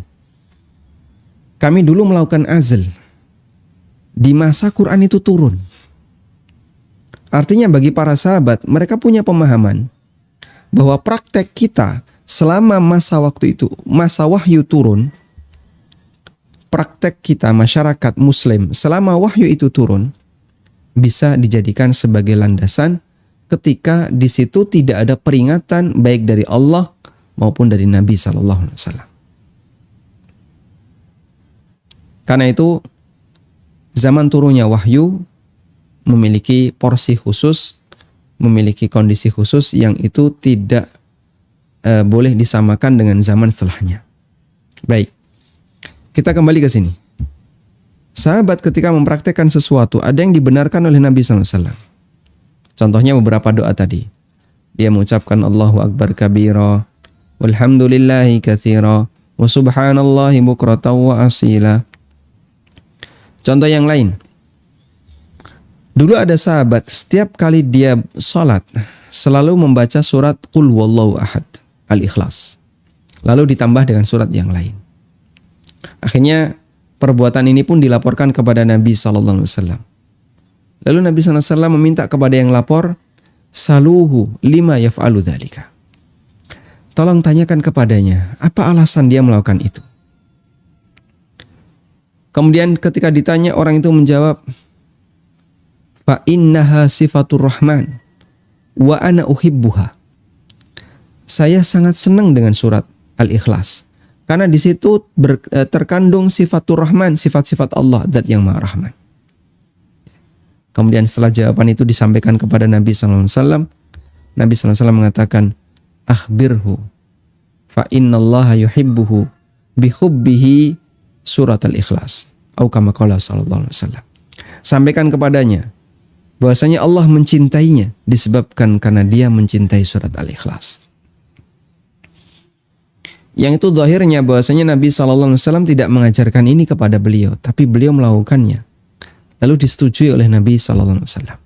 S1: Kami dulu melakukan azl di masa Quran itu turun. Artinya bagi para sahabat, mereka punya pemahaman bahwa praktek kita selama masa waktu itu, masa wahyu turun, praktek kita masyarakat muslim selama wahyu itu turun bisa dijadikan sebagai landasan ketika di situ tidak ada peringatan baik dari Allah maupun dari Nabi Sallallahu Alaihi Wasallam. Karena itu zaman turunnya wahyu memiliki porsi khusus, memiliki kondisi khusus yang itu tidak boleh disamakan dengan zaman setelahnya. Baik, kita kembali ke sini. Sahabat ketika mempraktekkan sesuatu, ada yang dibenarkan oleh Nabi SAW. Contohnya beberapa doa tadi. Dia mengucapkan Allahu Akbar kabira, walhamdulillahi katsira, wa subhanallahi bukratan wa asila. Contoh yang lain. Dulu ada sahabat, setiap kali dia sholat, selalu membaca surat Qul Huwallahu Ahad, Al-Ikhlas. Lalu ditambah dengan surat yang lain. Akhirnya perbuatan ini pun dilaporkan kepada Nabi SAW. Lalu Nabi SAW meminta kepada yang lapor, saluhu lima yaf'alu dzalika. Tolong tanyakan kepadanya, apa alasan dia melakukan itu? Kemudian ketika ditanya, orang itu menjawab, fa innaha sifatur rahman wa ana uhibbuha. Saya sangat senang dengan surat Al-Ikhlas karena di situ terkandung sifatur rahman, sifat-sifat Allah, zat yang maha rahman. Kemudian setelah jawaban itu disampaikan kepada Nabi sallallahu alaihi wasallam, Nabi sallallahu alaihi wasallam mengatakan, akhbirhu fa innallaha yuhibbuhu bihubbihi surat Al-Ikhlas. Atau kama qala sallallahu alaihi wasallam. Sampaikan kepadanya bahwasanya Allah mencintainya disebabkan karena dia mencintai surat Al-Ikhlas. Yang itu zahirnya bahwasanya Nabi sallallahu alaihi wasallam tidak mengajarkan ini kepada beliau, tapi beliau melakukannya. Lalu disetujui oleh Nabi sallallahu alaihi wasallam.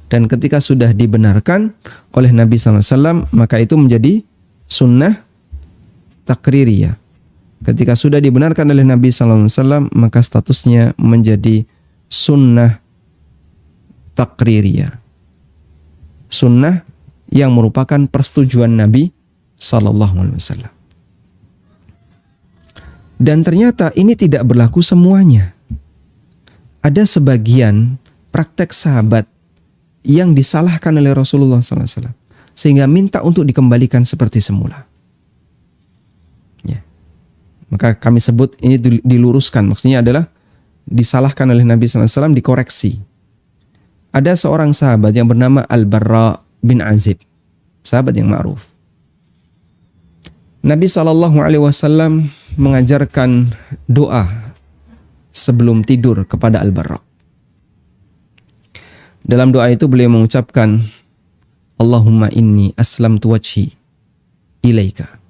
S1: Dan ketika sudah dibenarkan oleh Nabi sallallahu alaihi wasallam, maka itu menjadi sunnah takririyah. Ketika sudah dibenarkan oleh Nabi sallallahu alaihi wasallam, maka statusnya menjadi sunnah takririyah. Sunnah yang merupakan persetujuan Nabi sallallahu alaihi wasallam. Dan ternyata ini tidak berlaku semuanya. Ada sebagian praktek sahabat yang disalahkan oleh Rasulullah SAW, sehingga minta untuk dikembalikan seperti semula. Ya. Maka kami sebut ini diluruskan, maksudnya adalah disalahkan oleh Nabi SAW, dikoreksi. Ada seorang sahabat yang bernama Al-Barra bin Azib, sahabat yang ma'ruf. Nabi SAW mengajarkan doa sebelum tidur kepada Al-Barra. Dalam doa itu beliau mengucapkan, Allahumma inni aslamtu wajhi ilaika,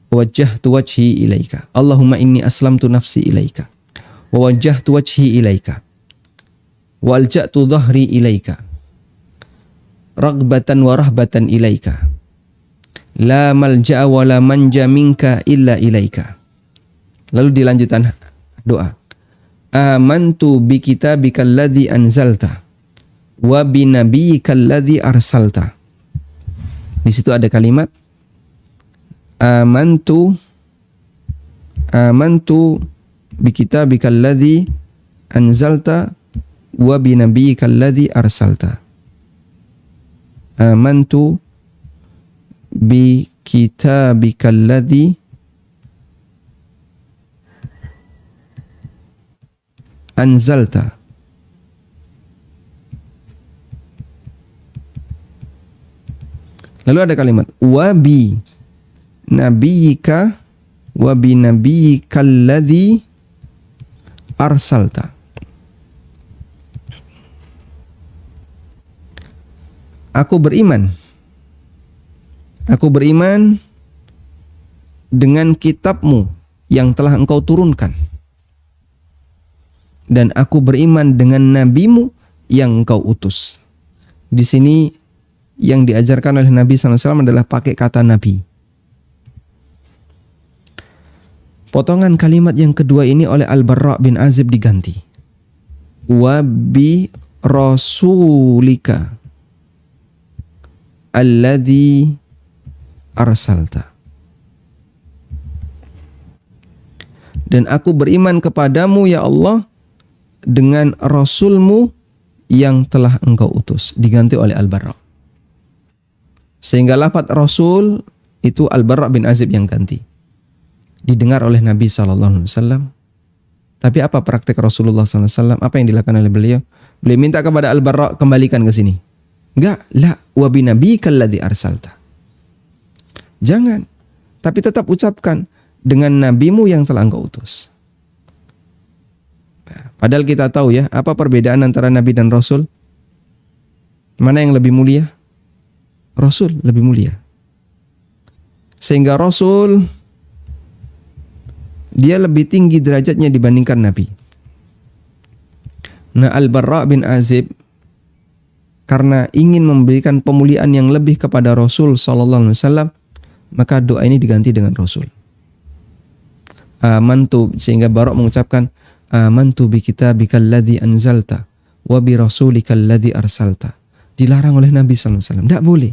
S1: wajjahtu wajhi ilaika, Allahumma inni aslamtu nafsi ilaika, wa wajjahtu wajhi ilaika, wa alja'tu dhahri ilaika, ragbatan wa rahbatan ilaika, la malja'a wa la manja minka illa ilaika. Lalu dilanjutkan doa, amantu bi kitabikal ladzi anzalta wa bi nabiyyikal ladzi arsalta. Di situ ada kalimat amantu bi kitabikal ladzi anzalta wa bi nabiyyikal ladzi arsalta. Amantu bi kitabikal ladzi anzalta lalu ada kalimat wa bi nabiyyika wa bi nabiyyikal ladzi arsalta. Aku beriman dengan kitabmu yang telah engkau turunkan, dan aku beriman dengan nabimu yang engkau utus. Di sini yang diajarkan oleh Nabi SAW adalah pakai kata nabi. Potongan kalimat yang kedua ini oleh Al-Barra bin Azib diganti, wa bi rasulika alladzi arsalta. Dan aku beriman kepadamu ya Allah dengan Rasulmu yang telah engkau utus. Diganti oleh Al-Barra. Sehingga lafaz Rasul itu Al-Barra bin Azib yang ganti. Didengar oleh Nabi SAW. Tapi apa praktek Rasulullah SAW? Apa yang dilakukan oleh beliau? Beliau minta kepada Al-Barra, kembalikan ke sini. Enggak, la wa bi nabiyyikal ladzi arsalta. Jangan, tapi tetap ucapkan dengan nabimu yang telah engkau utus. Padahal kita tahu ya, apa perbedaan antara nabi dan rasul? Mana yang lebih mulia? Rasul lebih mulia. Sehingga rasul dia lebih tinggi derajatnya dibandingkan nabi. Nah, Al-Barra bin Azib karena ingin memberikan pemuliaan yang lebih kepada Rasul sallallahu alaihi wasallam, maka doa ini diganti dengan Rasul. Amantu, sehingga Barra mengucapkan amantu bi kitabikal ladzi anzalta wa bi rasulikal ladzi arsalta. Dilarang oleh Nabi sallallahu alaihi wasallam. Tidak boleh.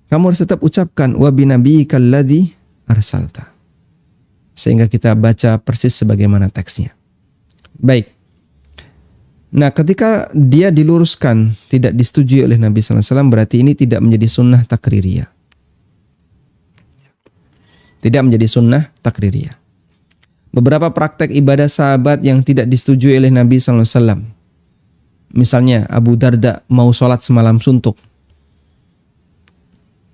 S1: Kamu harus tetap ucapkan wa bi nabiyyikal ladzi arsalta. sehingga kita baca persis sebagaimana teksnya. Baik. Nah, ketika dia diluruskan, tidak disetujui oleh Nabi sallallahu alaihi wasallam, berarti ini tidak menjadi sunnah takririyah. Tidak menjadi sunnah takririyah. Beberapa praktek ibadah sahabat yang tidak disetujui oleh Nabi sallallahu alaihi wasallam. Misalnya Abu Darda mau sholat semalam suntuk,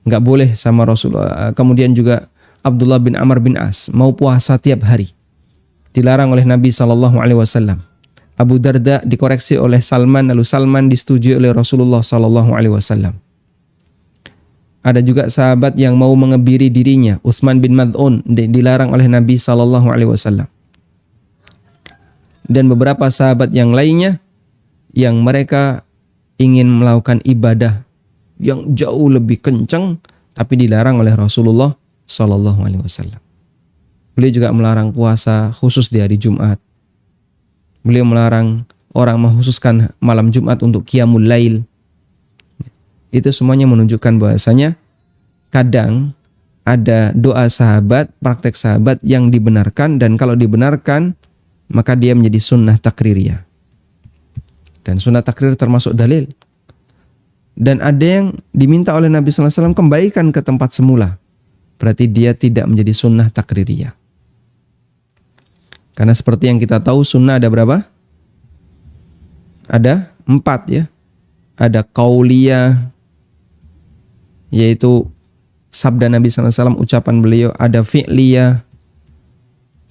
S1: nggak boleh sama Rasulullah. Kemudian juga Abdullah bin Amr bin As mau puasa tiap hari, dilarang oleh Nabi sallallahu alaihi wasallam. Abu Darda dikoreksi oleh Salman, lalu Salman disetujui oleh Rasulullah sallallahu alaihi wasallam. Ada juga sahabat yang mau mengebiri dirinya, Utsman bin Mad'un dilarang oleh Nabi sallallahu alaihi wasallam. Dan beberapa sahabat yang lainnya yang mereka ingin melakukan ibadah yang jauh lebih kencang tapi dilarang oleh Rasulullah sallallahu alaihi wasallam. Beliau juga melarang puasa khusus di hari Jumat. Beliau melarang orang mengkhususkan malam Jumat untuk qiyamul lail. Itu semuanya menunjukkan bahwasanya kadang ada doa sahabat, praktek sahabat yang dibenarkan, dan kalau dibenarkan maka dia menjadi sunnah takririyah. Dan sunnah takrir termasuk dalil. Dan ada yang diminta oleh Nabi sallallahu alaihi wasallam kembalikan ke tempat semula. Berarti dia tidak menjadi sunnah takririyah. Karena seperti yang kita tahu sunnah ada berapa? Ada 4 ya. Ada qauliyah, yaitu sabda Nabi sallallahu alaihi wasallam, ucapan beliau. Ada fi'liyah,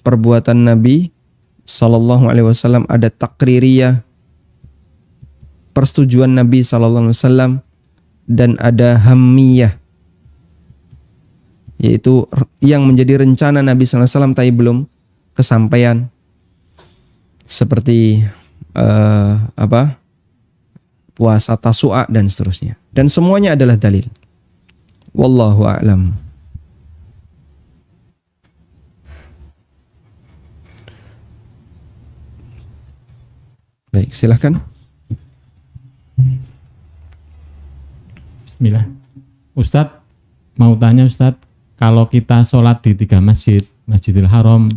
S1: perbuatan Nabi sallallahu alaihi wasallam. Ada takririyah, persetujuan Nabi sallallahu alaihi wasallam. Dan ada hammiyah, yaitu yang menjadi rencana Nabi sallallahu alaihi wasallam tapi belum kesampaian, seperti puasa Tasu'a dan seterusnya. Dan semuanya adalah dalil. Wallahu a'lam. Baik, silahkan.
S5: Bismillah. Ustadz, mau tanya Ustadz, kalau kita sholat di 3 masjid, Masjidil Haram,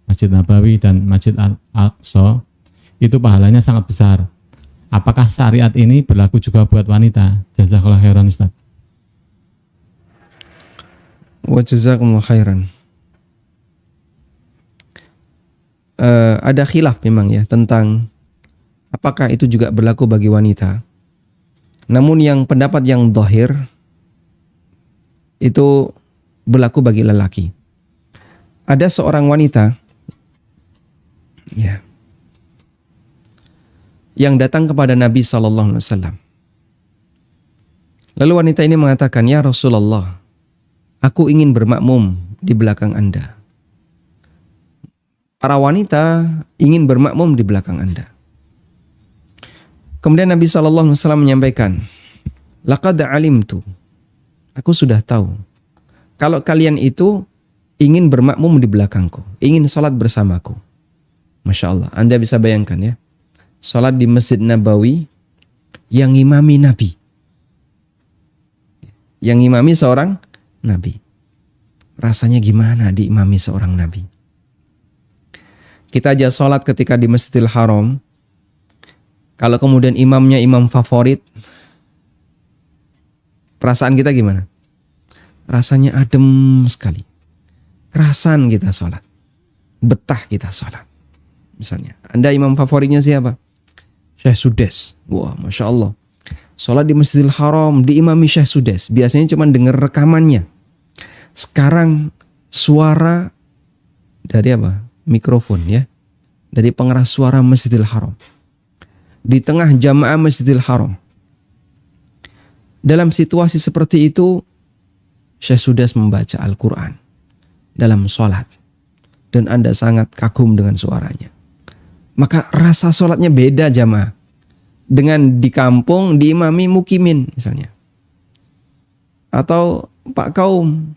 S5: Masjid Nabawi, dan Masjid Al-Aqsa, itu pahalanya sangat besar. Apakah syariat ini berlaku juga buat wanita? Jazakallah khairan Ustaz.
S1: Wa jazakumullah khairan. Ada khilaf memang ya tentang apakah itu juga berlaku bagi wanita. Namun yang pendapat yang zahir itu berlaku bagi lelaki. Ada seorang wanita ya, yang datang kepada Nabi sallallahu alaihi wasallam. Lalu wanita ini mengatakan, "Ya Rasulullah, aku ingin bermakmum di belakang Anda." Para wanita ingin bermakmum di belakang Anda. Kemudian Nabi sallallahu alaihi wasallam menyampaikan, "Laqad alimtu." Aku sudah tahu kalau kalian itu ingin bermakmum di belakangku, ingin sholat bersamaku. Masya Allah, Anda bisa bayangkan ya, sholat di Masjid Nabawi yang imami Nabi. Yang imami seorang Nabi. Rasanya gimana diimami seorang Nabi? Kita aja sholat ketika di Masjidil Haram, kalau kemudian imamnya imam favorit, perasaan kita gimana? Rasanya adem sekali. Kerasan kita sholat. Betah kita sholat. Misalnya, Anda imam favoritnya siapa? Syekh Sudes. Wah, Masya Allah. Sholat di Masjidil Haram, diimami Syekh Sudes. Biasanya cuma dengar rekamannya. Sekarang suara dari apa? Mikrofon ya. Dari pengeras suara Masjidil Haram. Di tengah jamaah Masjidil Haram. Dalam situasi seperti itu, Syekh Sudes membaca Al-Quran dalam sholat. Dan Anda sangat kagum dengan suaranya. Maka rasa sholatnya beda jamaah. Dengan di kampung, diimami mukimin misalnya. Atau Pak Kaum.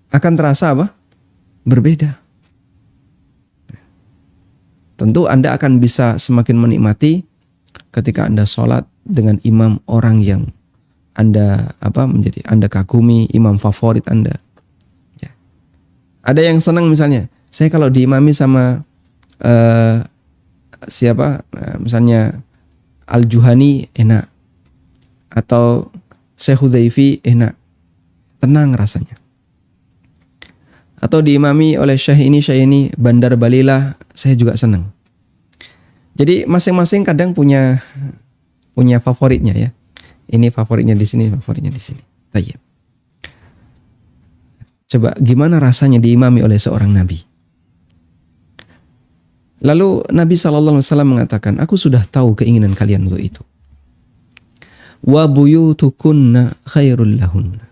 S1: Akan terasa apa? Berbeda. Tentu Anda akan bisa semakin menikmati ketika Anda sholat dengan imam orang yang Anda Anda kagumi, imam favorit Anda. Ya. Ada yang senang misalnya Saya kalau diimami sama misalnya Al-Juhani enak, atau Syekh Hudzaify enak, tenang rasanya. Atau diimami oleh Syekh ini Bandar Balilah, saya juga senang. Jadi masing-masing kadang punya favoritnya ya. Ini favoritnya di sini, favoritnya di sini. Tayyib. Coba gimana rasanya diimami oleh seorang nabi? Lalu Nabi SAW mengatakan, aku sudah tahu keinginan kalian untuk itu. Wa buyutukunna khairul lahunna.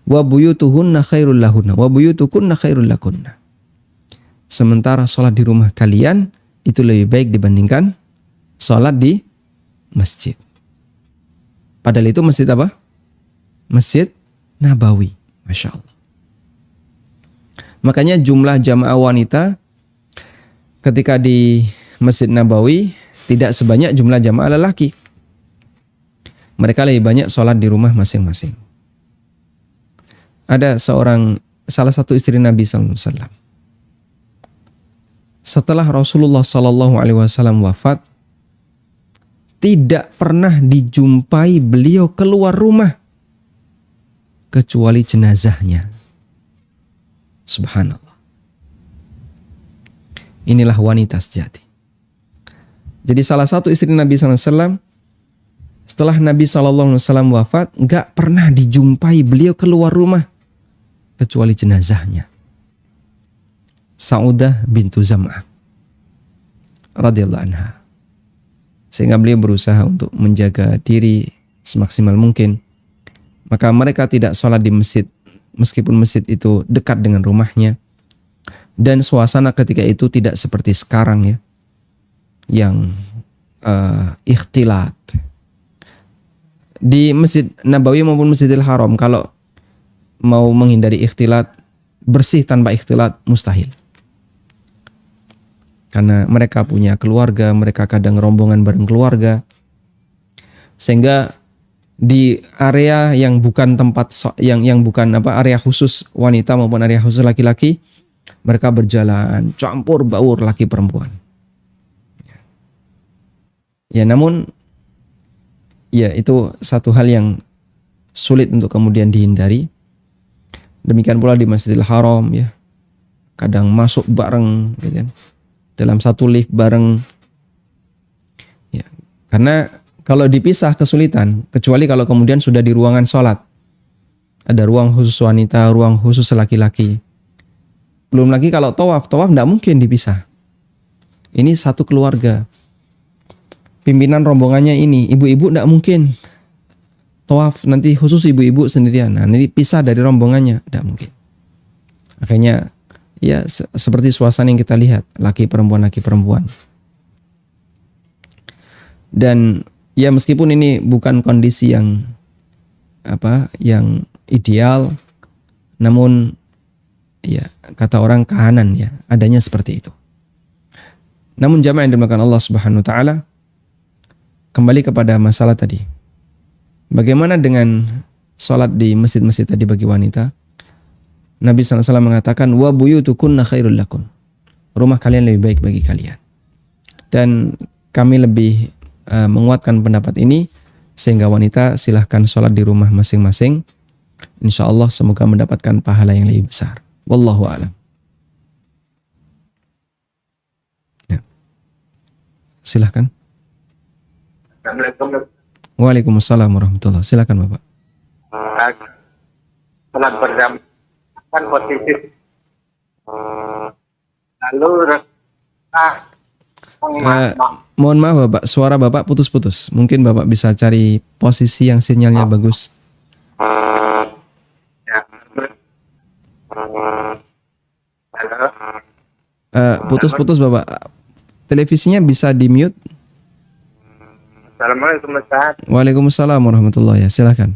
S1: Wa buyutuhunna khairul lahunna. Wa buyutukunna khairul lakunna. Sementara sholat di rumah kalian itu lebih baik dibandingkan sholat di masjid. Padahal itu masjid apa? Masjid Nabawi. Masya Allah. Makanya jumlah jamaah wanita ketika di Masjid Nabawi tidak sebanyak jumlah jamaah lelaki. Mereka lebih banyak sholat di rumah masing-masing. Ada salah satu istri Nabi SAW. Setelah Rasulullah SAW wafat, tidak pernah dijumpai beliau keluar rumah kecuali jenazahnya. Subhanallah. Inilah wanita sejati. Jadi salah satu istri Nabi SAW, setelah Nabi SAW wafat, gak pernah dijumpai beliau keluar rumah kecuali jenazahnya. Saudah bintu Zam'ah radhiyallahu anha. Sehingga beliau berusaha untuk menjaga diri semaksimal mungkin. Maka mereka tidak sholat di masjid, meskipun masjid itu dekat dengan rumahnya. Dan suasana ketika itu tidak seperti sekarang ya, yang ikhtilat. Di Masjid Nabawi maupun Masjidil Haram, kalau mau menghindari ikhtilat, bersih tanpa ikhtilat mustahil. Karena mereka punya keluarga, mereka kadang rombongan bareng keluarga. Sehingga di area yang bukan tempat yang bukan area khusus wanita maupun area khusus laki-laki, mereka berjalan campur baur laki perempuan. Ya, namun ya itu satu hal yang sulit untuk kemudian dihindari. Demikian pula di Masjidil Haram ya. Kadang masuk bareng gitu kan. Dalam satu lift bareng. Ya, karena kalau dipisah kesulitan, kecuali kalau kemudian sudah di ruangan sholat. Ada ruang khusus wanita, ruang khusus laki-laki. Belum lagi kalau tawaf tidak mungkin dipisah. Ini satu keluarga. Pimpinan rombongannya ini, ibu-ibu tidak mungkin tawaf nanti khusus ibu-ibu sendirian. Nah, nanti pisah dari rombongannya, tidak mungkin. Akhirnya ya seperti suasana yang kita lihat, laki perempuan. Dan ya meskipun ini bukan kondisi yang ideal, namun ya kata orang kahanan ya, adanya seperti itu. Namun jamaah yang dimuliakan Allah Subhanahu wa taala, kembali kepada masalah tadi. Bagaimana dengan sholat di masjid-masjid tadi bagi wanita? Nabi SAW mengatakan, wa buyutukunna khairul lakum. Rumah kalian lebih baik bagi kalian. Dan kami lebih menguatkan pendapat ini, sehingga wanita silahkan sholat di rumah masing-masing. Insya Allah semoga mendapatkan pahala yang lebih besar. Wallahu a'lam. Ya. Silahkan. Waalaikumsalam warahmatullahi. Silakan Bapak.
S6: Sholat berjamaah kan posisi lalu
S1: mohon maaf Bapak, suara Bapak putus-putus. Mungkin Bapak bisa cari posisi yang sinyalnya bagus.
S6: ya.
S1: Putus-putus Bapak. Televisinya bisa di-mute.
S6: Assalamualaikum Ustaz.
S1: Waalaikumsalam warahmatullahi. Silakan.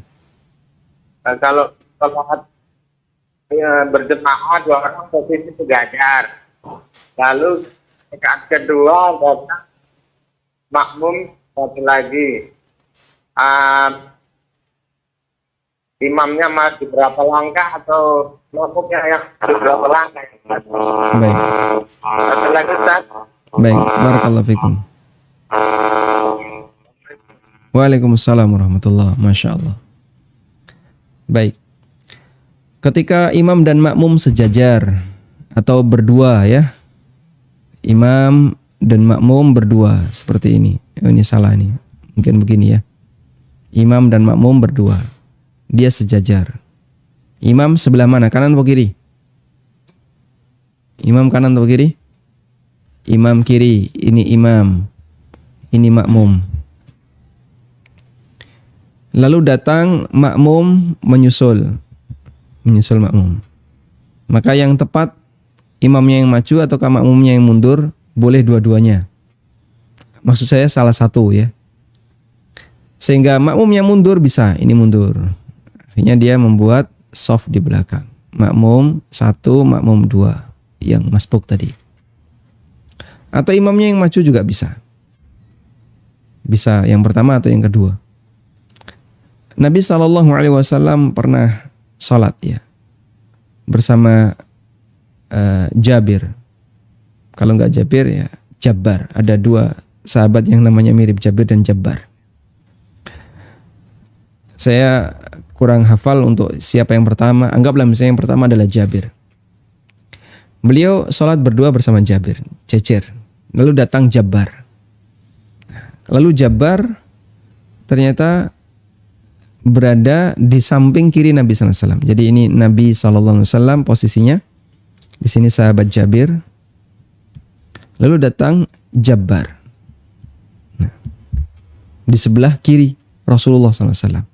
S6: Kalau sholat berjemaah 2 orang posisi sejajar, lalu rakaat kedua datang makmum satu lagi, imamnya maju berapa langkah atau makmumnya yang maju berapa langkah?
S1: Baik.
S6: Satu lagi Ustaz.
S1: Baik, barakallahu fikum. Waalaikumsalam warahmatullahi. Masya Allah. Baik. Ketika imam dan makmum sejajar atau berdua ya, imam dan makmum berdua seperti ini. Ini salah nih. Mungkin begini ya. Imam dan makmum berdua. Dia sejajar. Imam sebelah mana? Kanan atau kiri? Imam kanan atau kiri? Imam kiri. Ini imam. Ini makmum. Lalu datang makmum menyusul makmum. Maka yang tepat imamnya yang maju atau makmumnya yang mundur, boleh dua-duanya. Maksud saya salah satu ya. Sehingga makmum yang mundur bisa, ini mundur. Akhirnya dia membuat shaf di belakang. Makmum 1, makmum 2 yang masbuk tadi. Atau imamnya yang maju juga bisa. Bisa yang pertama atau yang kedua. Nabi SAW pernah sholat ya bersama Jabir. Kalau nggak Jabir ya Jabbar. Ada 2 sahabat yang namanya mirip Jabir dan Jabbar. Saya kurang hafal untuk siapa yang pertama. Anggaplah misalnya yang pertama adalah Jabir. Beliau sholat berdua bersama Jabir, cecer. Lalu datang Jabbar. Lalu Jabbar ternyata berada di samping kiri Nabi SAW. Jadi ini Nabi SAW posisinya. Di sini sahabat Jabir. Lalu datang Jabbar. Nah, di sebelah kiri Rasulullah SAW.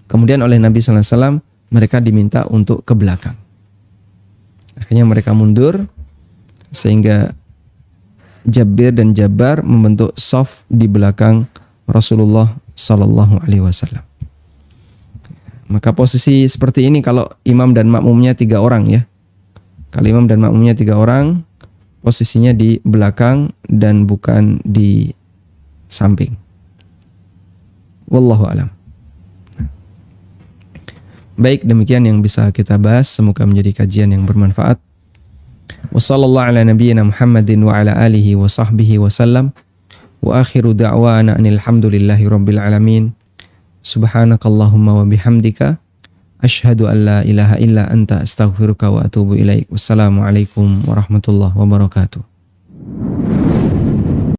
S1: Kemudian oleh Nabi SAW mereka diminta untuk ke belakang. Akhirnya mereka mundur sehingga Jabir dan Jabbar membentuk shaf di belakang Rasulullah Sallallahu Alaihi Wasallam. Maka posisi seperti ini kalau imam dan makmumnya 3 orang ya. Kalau imam dan makmumnya 3 orang, posisinya di belakang dan bukan di samping. Wallahu alam. Baik, demikian yang bisa kita bahas. Semoga menjadi kajian yang bermanfaat. Wassallallahu ala nabiyyina Muhammadin wa ala alihi wa sahbihi wa sallam. Wa akhiru da'wana anil hamdulillahi rabbil alamin. Subhanakallahumma wa bihamdika asyhadu an la ilaha illa anta astaghfiruka wa atubu ilaik. Wassalamualaikum warahmatullahi wabarakatuh.